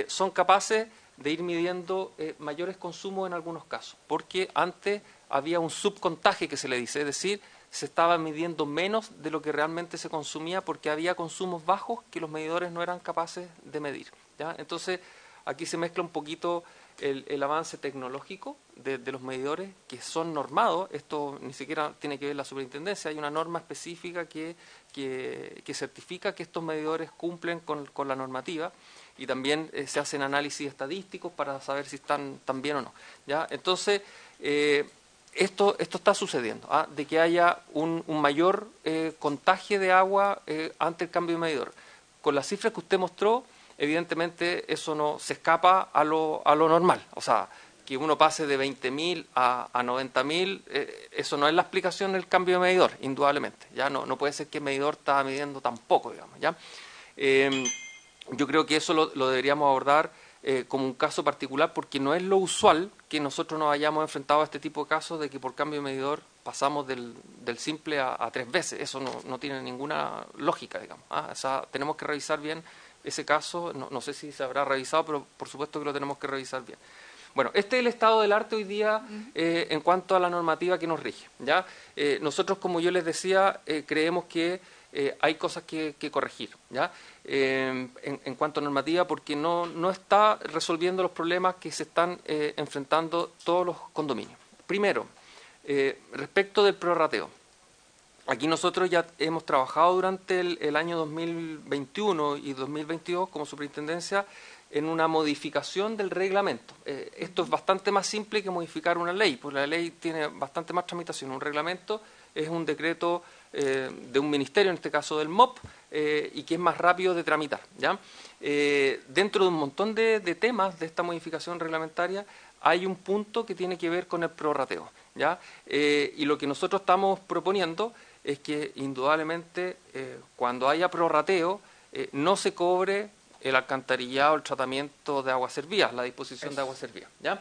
son capaces de ir midiendo mayores consumos en algunos casos, porque antes había un subcontaje que se le dice, es decir, se estaba midiendo menos de lo que realmente se consumía porque había consumos bajos que los medidores no eran capaces de medir, ¿ya? Entonces, aquí se mezcla un poquito el avance tecnológico de los medidores que son normados. Esto ni siquiera tiene que ver la superintendencia, hay una norma específica que certifica que estos medidores cumplen con la normativa y también se hacen análisis estadísticos para saber si están bien o no, ¿ya? Entonces, esto está sucediendo, de que haya un mayor contagio de agua ante el cambio de medidor. Con las cifras que usted mostró, evidentemente eso no se escapa a lo normal. O sea, que uno pase de 20.000 a 90.000, eso no es la explicación del cambio de medidor, indudablemente. Ya no puede ser que el medidor está midiendo tan poco, digamos, ¿ya? Yo creo que eso lo deberíamos abordar como un caso particular, porque no es lo usual que nosotros nos hayamos enfrentado a este tipo de casos de que por cambio de medidor pasamos del simple a 3 veces. Eso no tiene ninguna lógica, digamos. O sea, tenemos que revisar bien ese caso. No sé si se habrá revisado, pero por supuesto que lo tenemos que revisar bien. Bueno, este es el estado del arte hoy día en cuanto a la normativa que nos rige, ¿ya? Nosotros, como yo les decía, creemos que hay cosas que corregir, ¿ya? En cuanto a normativa, porque no está resolviendo los problemas que se están enfrentando todos los condominios. Primero, respecto del prorrateo. Aquí nosotros ya hemos trabajado durante el año 2021 y 2022 como superintendencia en una modificación del reglamento. Esto es bastante más simple que modificar una ley, pues la ley tiene bastante más tramitación. Un reglamento es un decreto de un ministerio, en este caso del MOP, y que es más rápido de tramitar, ¿ya? Dentro de un montón de temas de esta modificación reglamentaria hay un punto que tiene que ver con el prorrateo, ¿ya? Y lo que nosotros estamos proponiendo es que indudablemente cuando haya prorrateo no se cobre el alcantarillado, el tratamiento de aguas servidas, la disposición de aguas servidas, ¿ya?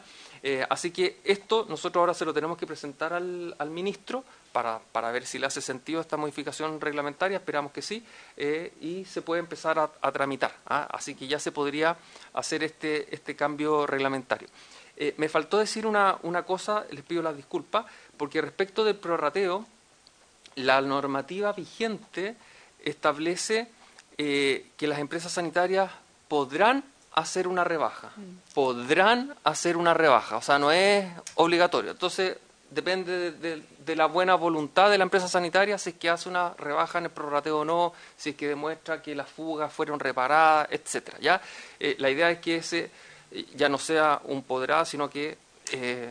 Así que esto nosotros ahora se lo tenemos que presentar al ministro para ver si le hace sentido esta modificación reglamentaria, esperamos que sí, y se puede empezar a tramitar, así que ya se podría hacer este cambio reglamentario. Me faltó decir una cosa, les pido las disculpas, porque respecto del prorrateo, la normativa vigente establece que las empresas sanitarias podrán hacer una rebaja, o sea, no es obligatorio. Entonces, depende de la buena voluntad de la empresa sanitaria si es que hace una rebaja en el prorrateo o no, si es que demuestra que las fugas fueron reparadas, etcétera, ¿ya? La idea es que ese ya no sea un podrá, sino que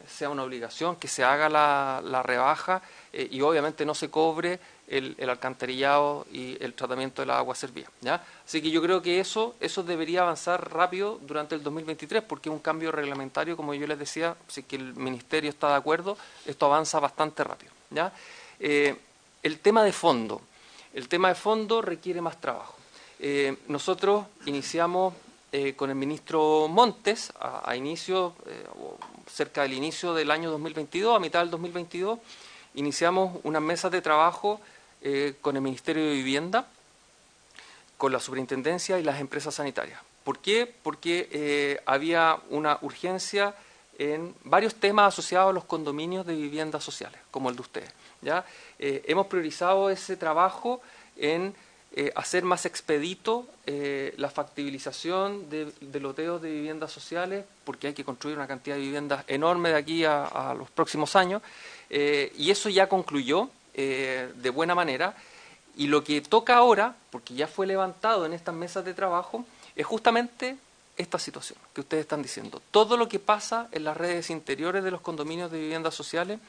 sea una obligación, que se haga la rebaja y obviamente no se cobre el alcantarillado y el tratamiento de la agua servida, ¿ya? Así que yo creo que eso debería avanzar rápido durante el 2023, porque es un cambio reglamentario, como yo les decía, si es que el Ministerio está de acuerdo, esto avanza bastante rápido, ¿ya? El tema de fondo requiere más trabajo. Nosotros iniciamos con el ministro Montes, cerca del inicio del año 2022, a mitad del 2022, iniciamos unas mesas de trabajo con el Ministerio de Vivienda, con la Superintendencia y las empresas sanitarias. ¿Por qué? Porque había una urgencia en varios temas asociados a los condominios de viviendas sociales, como el de ustedes, ¿ya? Hemos priorizado ese trabajo en hacer más expedito la factibilización de loteos de viviendas sociales, porque hay que construir una cantidad de viviendas enorme de aquí a los próximos años, y eso ya concluyó de buena manera, y lo que toca ahora, porque ya fue levantado en estas mesas de trabajo, es justamente esta situación que ustedes están diciendo. Todo lo que pasa en las redes interiores de los condominios de viviendas sociales,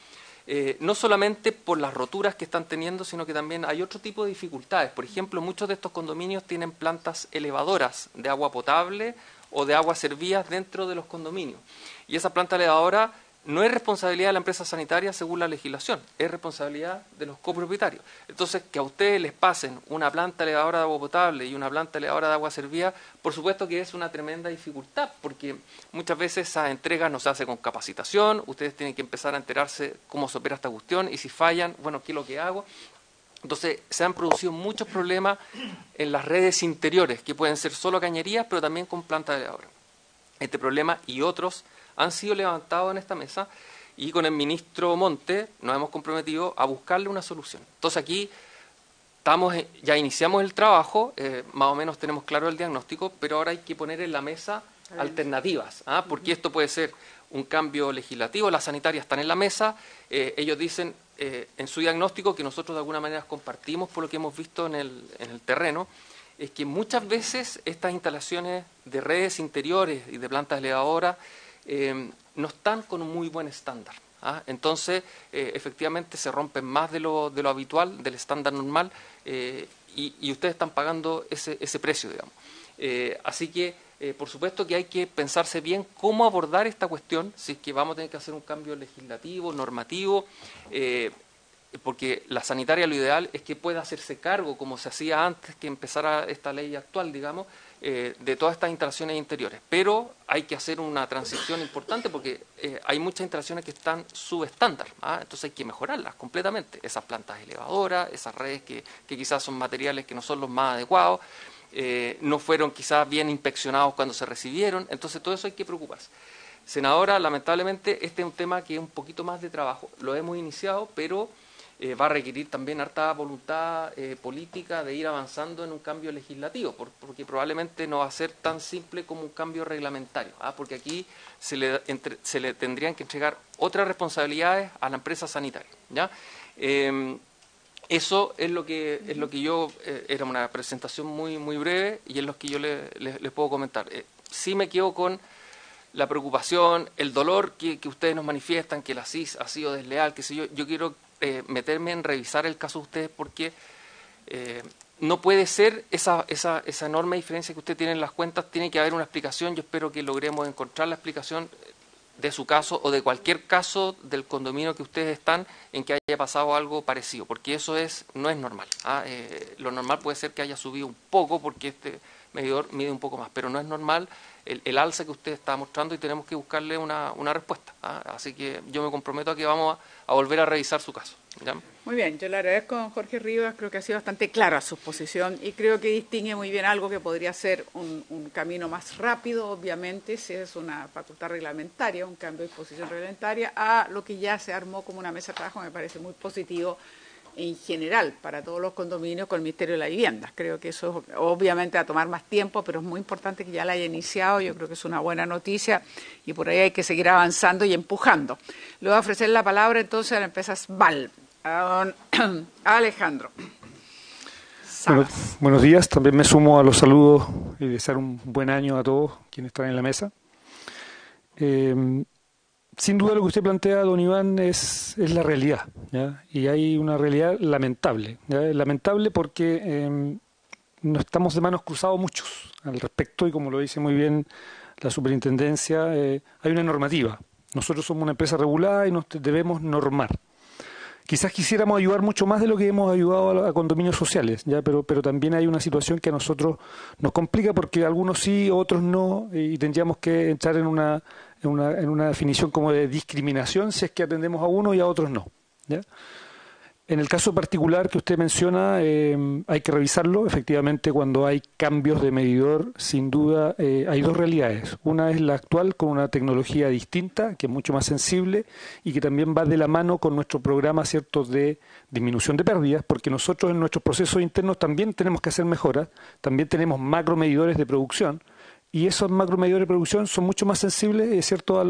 no solamente por las roturas que están teniendo, sino que también hay otro tipo de dificultades. Por ejemplo, muchos de estos condominios tienen plantas elevadoras de agua potable o de aguas servidas dentro de los condominios. Y esa planta elevadora no es responsabilidad de la empresa sanitaria según la legislación, es responsabilidad de los copropietarios. Entonces, que a ustedes les pasen una planta elevadora de agua potable y una planta elevadora de agua servida, por supuesto que es una tremenda dificultad, porque muchas veces esa entrega no se hace con capacitación, ustedes tienen que empezar a enterarse cómo se opera esta cuestión, y si fallan, bueno, ¿qué es lo que hago? Entonces, se han producido muchos problemas en las redes interiores, que pueden ser solo cañerías, pero también con plantas elevadoras. Este problema y otros han sido levantados en esta mesa, y con el ministro Monte nos hemos comprometido a buscarle una solución. Entonces aquí ya iniciamos el trabajo, más o menos tenemos claro el diagnóstico, pero ahora hay que poner en la mesa alternativas, porque esto puede ser un cambio legislativo. Las sanitarias están en la mesa, ellos dicen en su diagnóstico, que nosotros de alguna manera compartimos por lo que hemos visto en el terreno, es que muchas veces estas instalaciones de redes interiores y de plantas elevadoras no están con un muy buen estándar. Entonces, efectivamente se rompen más de lo habitual, del estándar normal, y ustedes están pagando ese precio, digamos. Así que, por supuesto que hay que pensarse bien cómo abordar esta cuestión, si es que vamos a tener que hacer un cambio legislativo, normativo, porque la sanitaria lo ideal es que pueda hacerse cargo, como se hacía antes que empezara esta ley actual, digamos, de todas estas instalaciones interiores. Pero hay que hacer una transición importante porque hay muchas instalaciones que están subestándar, entonces hay que mejorarlas completamente. Esas plantas elevadoras, esas redes que quizás son materiales que no son los más adecuados, no fueron quizás bien inspeccionados cuando se recibieron, entonces todo eso hay que preocuparse. Senadora, lamentablemente este es un tema que es un poquito más de trabajo, lo hemos iniciado, pero va a requerir también harta voluntad política de ir avanzando en un cambio legislativo, porque probablemente no va a ser tan simple como un cambio reglamentario, porque aquí se le tendrían que entregar otras responsabilidades a la empresa sanitaria, ¿ya? Eso es lo que yo, era una presentación muy breve y es lo que yo les puedo comentar. Sí me quedo con la preocupación, el dolor que ustedes nos manifiestan, que la CIS ha sido desleal, qué sé yo. Yo quiero meterme en revisar el caso de ustedes porque no puede ser esa enorme diferencia que usted tiene en las cuentas, tiene que haber una explicación. Yo espero que logremos encontrar la explicación de su caso o de cualquier caso del condominio que ustedes están en que haya pasado algo parecido, porque eso no es normal. Lo normal puede ser que haya subido un poco porque este medidor mide un poco más, pero no es normal el alza que usted está mostrando y tenemos que buscarle una respuesta. Así que yo me comprometo a que vamos a volver a revisar su caso, ¿ya? Muy bien, yo le agradezco a don Jorge Rivas, creo que ha sido bastante clara su posición y creo que distingue muy bien algo que podría ser un camino más rápido, obviamente, si es una facultad reglamentaria, un cambio de disposición reglamentaria, a lo que ya se armó como una mesa de trabajo, me parece muy positivo en general para todos los condominios con el Ministerio de la Vivienda. Creo que eso obviamente va a tomar más tiempo, pero es muy importante que ya la haya iniciado, yo creo que es una buena noticia y por ahí hay que seguir avanzando y empujando. Le voy a ofrecer la palabra entonces a la empresa SBAL. A Alejandro. Bueno, buenos días, también me sumo a los saludos y desear un buen año a todos quienes están en la mesa. Sin duda lo que usted plantea, don Iván, es la realidad, ¿ya? Y hay una realidad lamentable, ¿ya? Lamentable porque no estamos de manos cruzados muchos al respecto y como lo dice muy bien la superintendencia, hay una normativa. Nosotros somos una empresa regulada y nos debemos normar. Quizás quisiéramos ayudar mucho más de lo que hemos ayudado a condominios sociales, ¿ya? Pero también hay una situación que a nosotros nos complica porque algunos sí, otros no, y tendríamos que entrar en una definición como de discriminación si es que atendemos a uno y a otros no, ¿ya? En el caso particular que usted menciona, hay que revisarlo. Efectivamente, cuando hay cambios de medidor, sin duda hay dos realidades. Una es la actual, con una tecnología distinta, que es mucho más sensible y que también va de la mano con nuestro programa, ¿cierto?, de disminución de pérdidas, porque nosotros en nuestros procesos internos también tenemos que hacer mejoras, también tenemos macromedidores de producción, y esos macromedidores de producción son mucho más sensibles, es cierto, a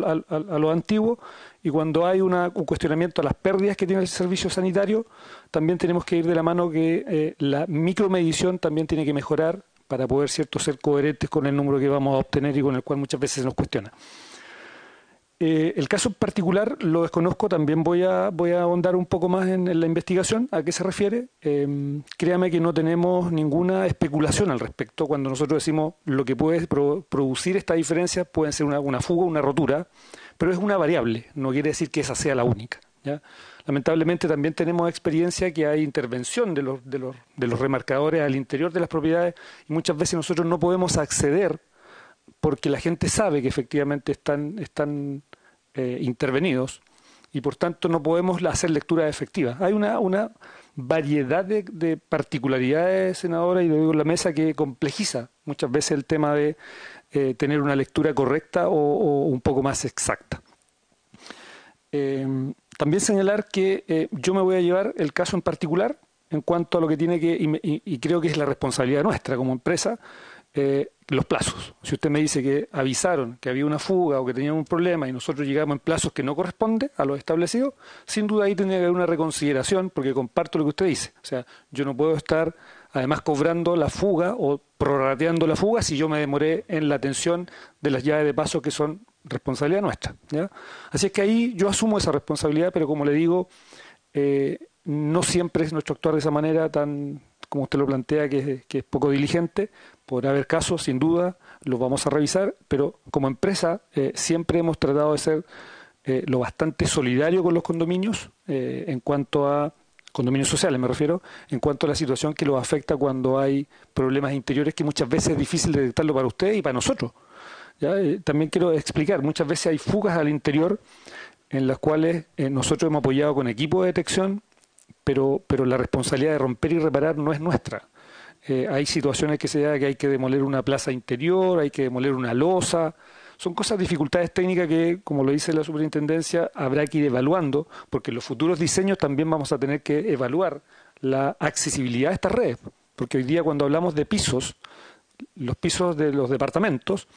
lo antiguo, y cuando hay un cuestionamiento a las pérdidas que tiene el servicio sanitario, también tenemos que ir de la mano que la micromedición también tiene que mejorar para poder, cierto, ser coherentes con el número que vamos a obtener y con el cual muchas veces se nos cuestiona. El caso particular lo desconozco, también voy a ahondar un poco más en la investigación. ¿A qué se refiere? Créame que no tenemos ninguna especulación al respecto. Cuando nosotros decimos lo que puede producir esta diferencia, puede ser una fuga, una rotura, pero es una variable, no quiere decir que esa sea la única, ¿ya? Lamentablemente también tenemos experiencia que hay intervención de los remarcadores al interior de las propiedades y muchas veces nosotros no podemos acceder porque la gente sabe que efectivamente están intervenidos y por tanto no podemos hacer lecturas efectivas. Hay una variedad de particularidades, senadora, y lo digo en la mesa, que complejiza muchas veces el tema de tener una lectura correcta o un poco más exacta. También señalar que yo me voy a llevar el caso en particular en cuanto a lo que tiene que, y creo que es la responsabilidad nuestra como empresa, los plazos. Si usted me dice que avisaron que había una fuga o que tenían un problema y nosotros llegamos en plazos que no corresponden a los establecidos, sin duda ahí tendría que haber una reconsideración porque comparto lo que usted dice. O sea, yo no puedo estar además cobrando la fuga o prorrateando la fuga si yo me demoré en la atención de las llaves de paso que son responsabilidad nuestra, ¿ya? Así es que ahí yo asumo esa responsabilidad, pero como le digo, no siempre es nuestro actuar de esa manera tan, como usted lo plantea, que es poco diligente. Podrá haber casos, sin duda, los vamos a revisar, pero como empresa siempre hemos tratado de ser lo bastante solidario con los condominios, en cuanto a condominios sociales me refiero, en cuanto a la situación que los afecta cuando hay problemas interiores que muchas veces es difícil detectarlo para usted y para nosotros. ¿Ya? También quiero explicar, muchas veces hay fugas al interior en las cuales nosotros hemos apoyado con equipo de detección, pero la responsabilidad de romper y reparar no es nuestra. Hay situaciones que se da que hay que demoler una plaza interior, hay que demoler una losa. Son cosas, dificultades técnicas que, como lo dice la superintendencia, habrá que ir evaluando, porque en los futuros diseños también vamos a tener que evaluar la accesibilidad de estas redes. Porque hoy día cuando hablamos de pisos, los pisos de los departamentos,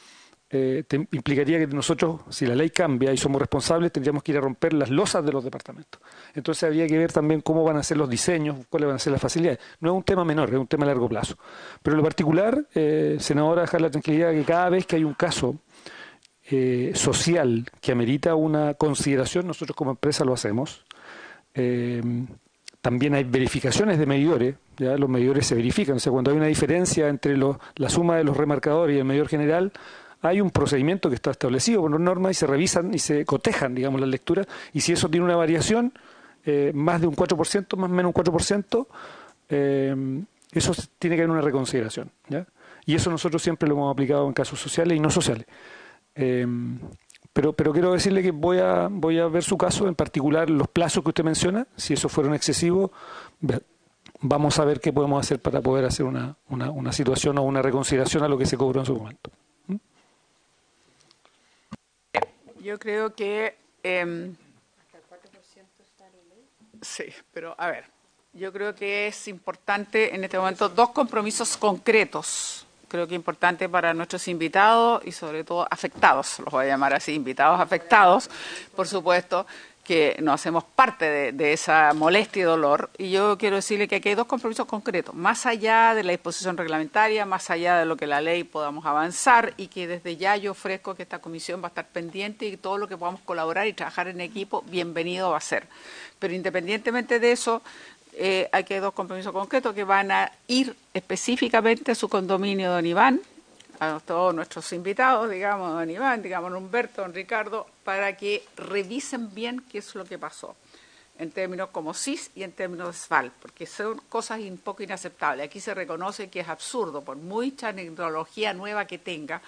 implicaría que nosotros, si la ley cambia y somos responsables, tendríamos que ir a romper las losas de los departamentos. Entonces habría que ver también cómo van a ser los diseños, cuáles van a ser las facilidades. No es un tema menor, es un tema a largo plazo. Pero en lo particular, senadora, dejar la tranquilidad de que cada vez que hay un caso social que amerita una consideración, nosotros como empresa lo hacemos. También hay verificaciones de medidores, ya los medidores se verifican, o sea, cuando hay una diferencia entre la suma de los remarcadores y el medidor general, hay un procedimiento que está establecido por normas y se revisan y se cotejan, digamos, las lecturas, y si eso tiene una variación, más de un 4%, más o menos un 4%, eso tiene que haber una reconsideración, ¿ya? Y eso nosotros siempre lo hemos aplicado en casos sociales y no sociales. Pero quiero decirle que voy a ver su caso, en particular los plazos que usted menciona. Si esos fueron excesivos, vamos a ver qué podemos hacer para poder hacer una situación o una reconsideración a lo que se cobró en su momento. Yo creo que... hasta el 4% está la ley. Sí, pero a ver, yo creo que es importante en este momento dos compromisos concretos. Creo que es importante para nuestros invitados y sobre todo afectados, los voy a llamar así, invitados afectados, por supuesto, que nos hacemos parte de esa molestia y dolor. Y yo quiero decirle que aquí hay dos compromisos concretos, más allá de la disposición reglamentaria, más allá de lo que la ley podamos avanzar, y que desde ya yo ofrezco que esta comisión va a estar pendiente y todo lo que podamos colaborar y trabajar en equipo, bienvenido va a ser. Pero independientemente de eso, aquí hay dos compromisos concretos que van a ir específicamente a su condominio, don Iván, a todos nuestros invitados, digamos, don Iván, digamos, don Humberto, don Ricardo, para que revisen bien qué es lo que pasó, en términos como SIS y en términos de SVAL, porque son cosas un poco inaceptables. Aquí se reconoce que es absurdo, por mucha tecnología nueva que tenga,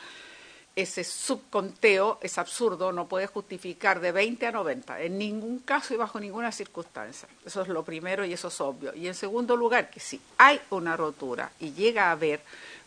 ese subconteo es absurdo, no puede justificar de 20 a 90, en ningún caso y bajo ninguna circunstancia. Eso es lo primero y eso es obvio. Y en segundo lugar, que si hay una rotura y llega a haber,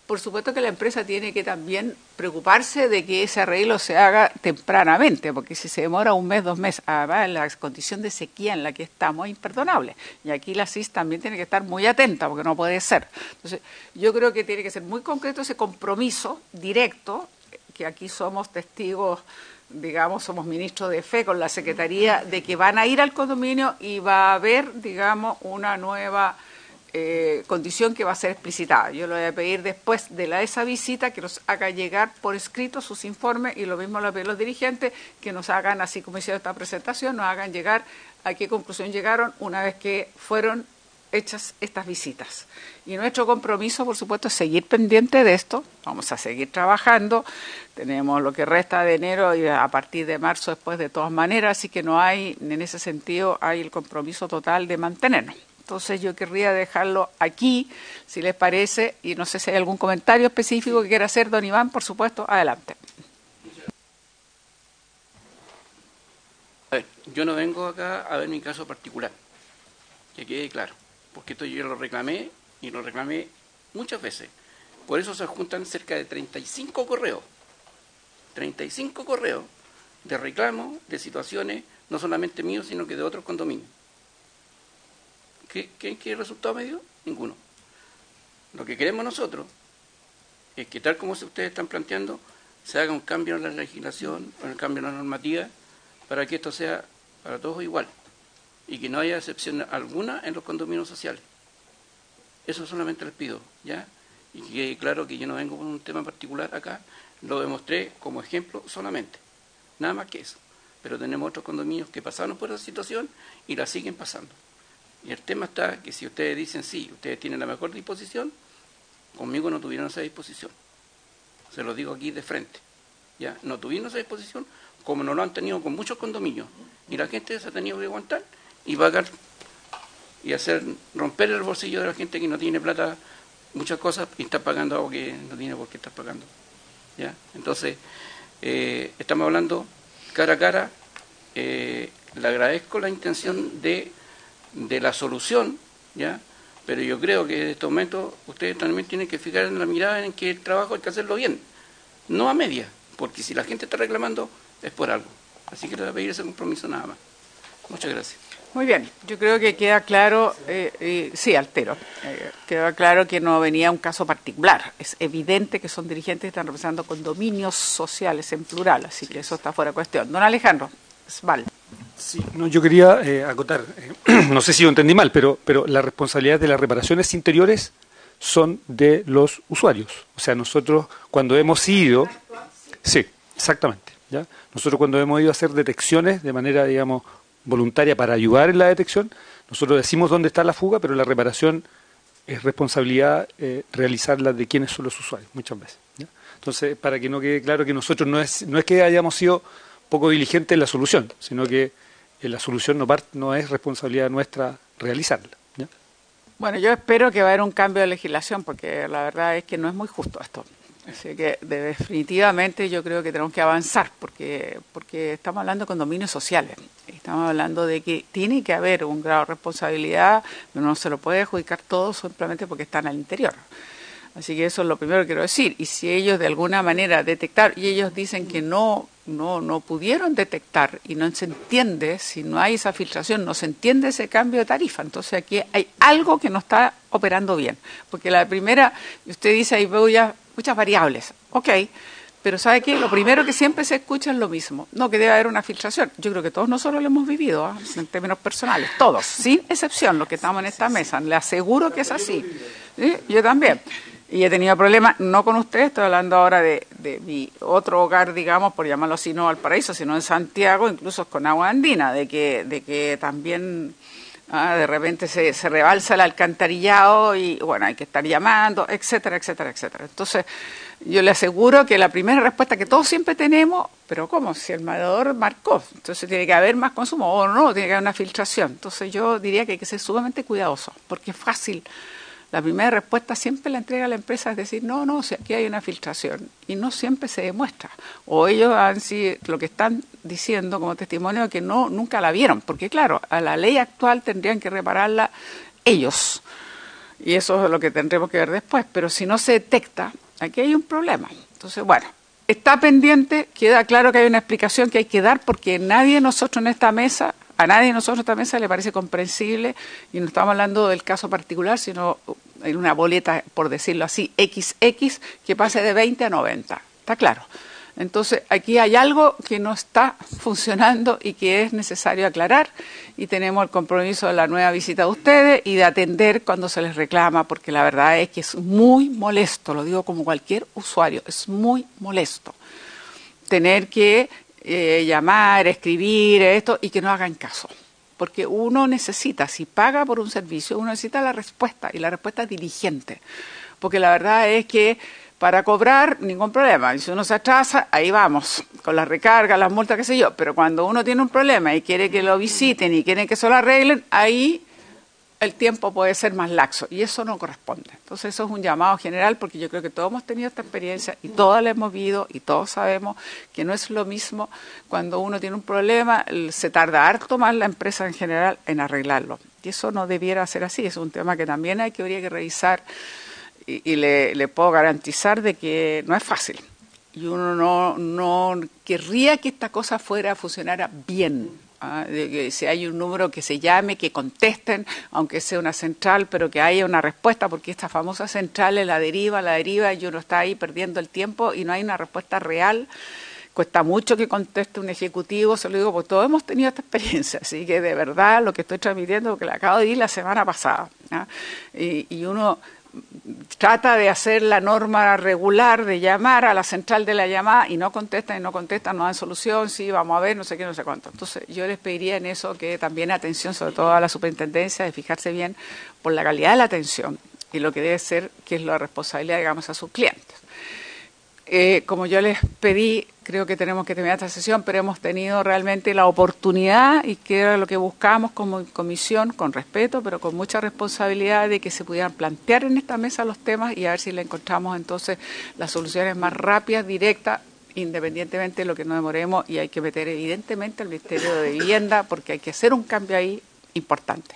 por supuesto que la empresa tiene que también preocuparse de que ese arreglo se haga tempranamente, porque si se demora un mes, 2 meses, además la condición de sequía en la que estamos es imperdonable. Y aquí la CIS también tiene que estar muy atenta, porque no puede ser. Entonces, yo creo que tiene que ser muy concreto ese compromiso directo, que aquí somos testigos, digamos, somos ministros de fe con la Secretaría, de que van a ir al condominio y va a haber, digamos, una nueva condición que va a ser explicitada. Yo le voy a pedir después de esa visita que nos haga llegar por escrito sus informes, y lo mismo le pido a los dirigentes que nos hagan, así como hicieron esta presentación, nos hagan llegar a qué conclusión llegaron una vez que fueron hechas estas visitas. Y nuestro compromiso, por supuesto, es seguir pendiente de esto. Vamos a seguir trabajando. Tenemos lo que resta de enero y a partir de marzo después de todas maneras, así que no hay, en ese sentido, hay el compromiso total de mantenernos. Entonces yo querría dejarlo aquí, si les parece, y no sé si hay algún comentario específico que quiera hacer don Iván, por supuesto, adelante. A ver, yo no vengo acá a ver mi caso particular, que quede claro, porque esto yo lo reclamé y lo reclamé muchas veces. Por eso se juntan cerca de 35 correos de reclamos, de situaciones, no solamente míos, sino que de otros condominios. ¿Qué resultado me dio? Ninguno. Lo que queremos nosotros es que, tal como ustedes están planteando, se haga un cambio en la legislación, un cambio en la normativa, para que esto sea para todos igual y que no haya excepción alguna en los condominios sociales. Eso solamente les pido, ¿ya? Y que claro que yo no vengo con un tema particular acá, lo demostré como ejemplo solamente, nada más que eso. Pero tenemos otros condominios que pasaron por esa situación y la siguen pasando. Y el tema está que si ustedes dicen sí, ustedes tienen la mejor disposición, conmigo no tuvieron esa disposición. Se lo digo aquí de frente, ¿ya? No tuvieron esa disposición como no lo han tenido con muchos condominios. Y la gente se ha tenido que aguantar y pagar y hacer romper el bolsillo de la gente que no tiene plata, muchas cosas, y está pagando algo que no tiene por qué estar pagando, ¿ya? Entonces, estamos hablando cara a cara. Le agradezco la intención de la solución, ¿ya? Pero yo creo que en estos momentos ustedes también tienen que fijar en la mirada en que el trabajo hay que hacerlo bien, no a media, porque si la gente está reclamando es por algo. Así que le voy a pedir ese compromiso nada más. Muchas gracias. Muy bien, yo creo que queda claro, sí, altero, queda claro que no venía un caso particular. Es evidente que son dirigentes que están representando condominios sociales en plural, así que eso está fuera de cuestión. Don Alejandro, Sval. Sí, no, yo quería acotar, no sé si lo entendí mal, pero la responsabilidad de las reparaciones interiores son de los usuarios. O sea, nosotros cuando hemos ido... Sí, exactamente. ¿Ya? Nosotros cuando hemos ido a hacer detecciones de manera, digamos, voluntaria para ayudar en la detección, nosotros decimos dónde está la fuga, pero la reparación es responsabilidad realizarla de quienes son los usuarios, muchas veces, ¿ya? Entonces, para que no quede claro que nosotros no es que hayamos sido poco diligentes en la solución, sino que la solución no es responsabilidad nuestra realizarla, ¿ya? Bueno, yo espero que va a haber un cambio de legislación, porque la verdad es que no es muy justo esto. Así que definitivamente yo creo que tenemos que avanzar, porque estamos hablando de condominios sociales. Estamos hablando de que tiene que haber un grado de responsabilidad, pero no se lo puede adjudicar todo simplemente porque están al interior. Así que eso es lo primero que quiero decir. Y si ellos de alguna manera detectar, y ellos dicen que no pudieron detectar y no se entiende, si no hay esa filtración, no se entiende ese cambio de tarifa. Entonces aquí hay algo que no está operando bien. Porque la primera, usted dice, hay muchas variables. Ok, pero ¿sabe qué? Lo primero que siempre se escucha es lo mismo. No, que debe haber una filtración. Yo creo que todos nosotros lo hemos vivido, en términos personales. Todos, sin excepción, los que estamos en esta mesa. Le aseguro que es así. ¿Sí? Yo también. Y he tenido problemas, no con ustedes, estoy hablando ahora de mi otro hogar, digamos, por llamarlo así, no Valparaíso, sino en Santiago, incluso con Agua Andina, de que también de repente se rebalsa el alcantarillado y, bueno, hay que estar llamando, etcétera, etcétera, etcétera. Entonces, yo le aseguro que la primera respuesta que todos siempre tenemos, pero ¿cómo? Si el mediador marcó, entonces tiene que haber más consumo, o no, tiene que haber una filtración. Entonces, yo diría que hay que ser sumamente cuidadoso, porque es fácil. La primera respuesta siempre la entrega a la empresa, es decir, no, si aquí hay una filtración, y no siempre se demuestra. O ellos lo que están diciendo como testimonio que nunca la vieron, porque claro, a la ley actual tendrían que repararla ellos, y eso es lo que tendremos que ver después, pero si no se detecta, aquí hay un problema. Entonces, bueno, está pendiente, queda claro que hay una explicación que hay que dar, porque a nadie de nosotros en esta mesa le parece comprensible, y no estamos hablando del caso particular, sino en una boleta, por decirlo así, XX, que pase de 20 a 90. ¿Está claro? Entonces, aquí hay algo que no está funcionando y que es necesario aclarar, y tenemos el compromiso de la nueva visita de ustedes y de atender cuando se les reclama, porque la verdad es que es muy molesto, lo digo como cualquier usuario, es muy molesto tener que llamar, escribir esto y que no hagan caso. Porque uno necesita, si paga por un servicio, uno necesita la respuesta, y la respuesta es diligente. Porque la verdad es que para cobrar, ningún problema. Y si uno se atrasa, ahí vamos, con la recarga, las multas, qué sé yo. Pero cuando uno tiene un problema y quiere que lo visiten y quieren que se lo arreglen, ahí el tiempo puede ser más laxo, y eso no corresponde. Entonces eso es un llamado general, porque yo creo que todos hemos tenido esta experiencia y todos la hemos vivido y todos sabemos que no es lo mismo cuando uno tiene un problema, se tarda harto más la empresa en general en arreglarlo, y eso no debiera ser así. Es un tema que también habría que revisar, y le puedo garantizar de que no es fácil, y uno no querría que esta cosa funcionara bien. De que si hay un número que se llame, que contesten, aunque sea una central, pero que haya una respuesta, porque esta famosa central es la deriva, y uno está ahí perdiendo el tiempo y no hay una respuesta real cuesta mucho que conteste un ejecutivo, se lo digo porque todos hemos tenido esta experiencia, así que de verdad lo que estoy transmitiendo, porque la acabo de ir la semana pasada, ¿no? Y uno trata de hacer la norma regular de llamar a la central de la llamada y no contestan, no dan solución, sí, vamos a ver, no sé qué, no sé cuánto. Entonces yo les pediría en eso que también atención, sobre todo a la superintendencia, de fijarse bien por la calidad de la atención y lo que debe ser, que es la responsabilidad, digamos, a sus clientes. Como yo les pedí, creo que tenemos que terminar esta sesión, pero hemos tenido realmente la oportunidad, y que era lo que buscábamos como comisión, con respeto, pero con mucha responsabilidad, de que se pudieran plantear en esta mesa los temas y a ver si le encontramos entonces las soluciones más rápidas, directas, independientemente de lo que nos demoremos, y hay que meter evidentemente al Ministerio de Vivienda, porque hay que hacer un cambio ahí importante.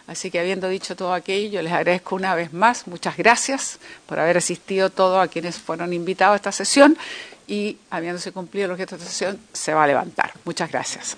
Así que, habiendo dicho todo aquello, yo les agradezco una vez más. Muchas gracias por haber asistido todos a quienes fueron invitados a esta sesión, y habiéndose cumplido el objeto de esta sesión, se va a levantar. Muchas gracias.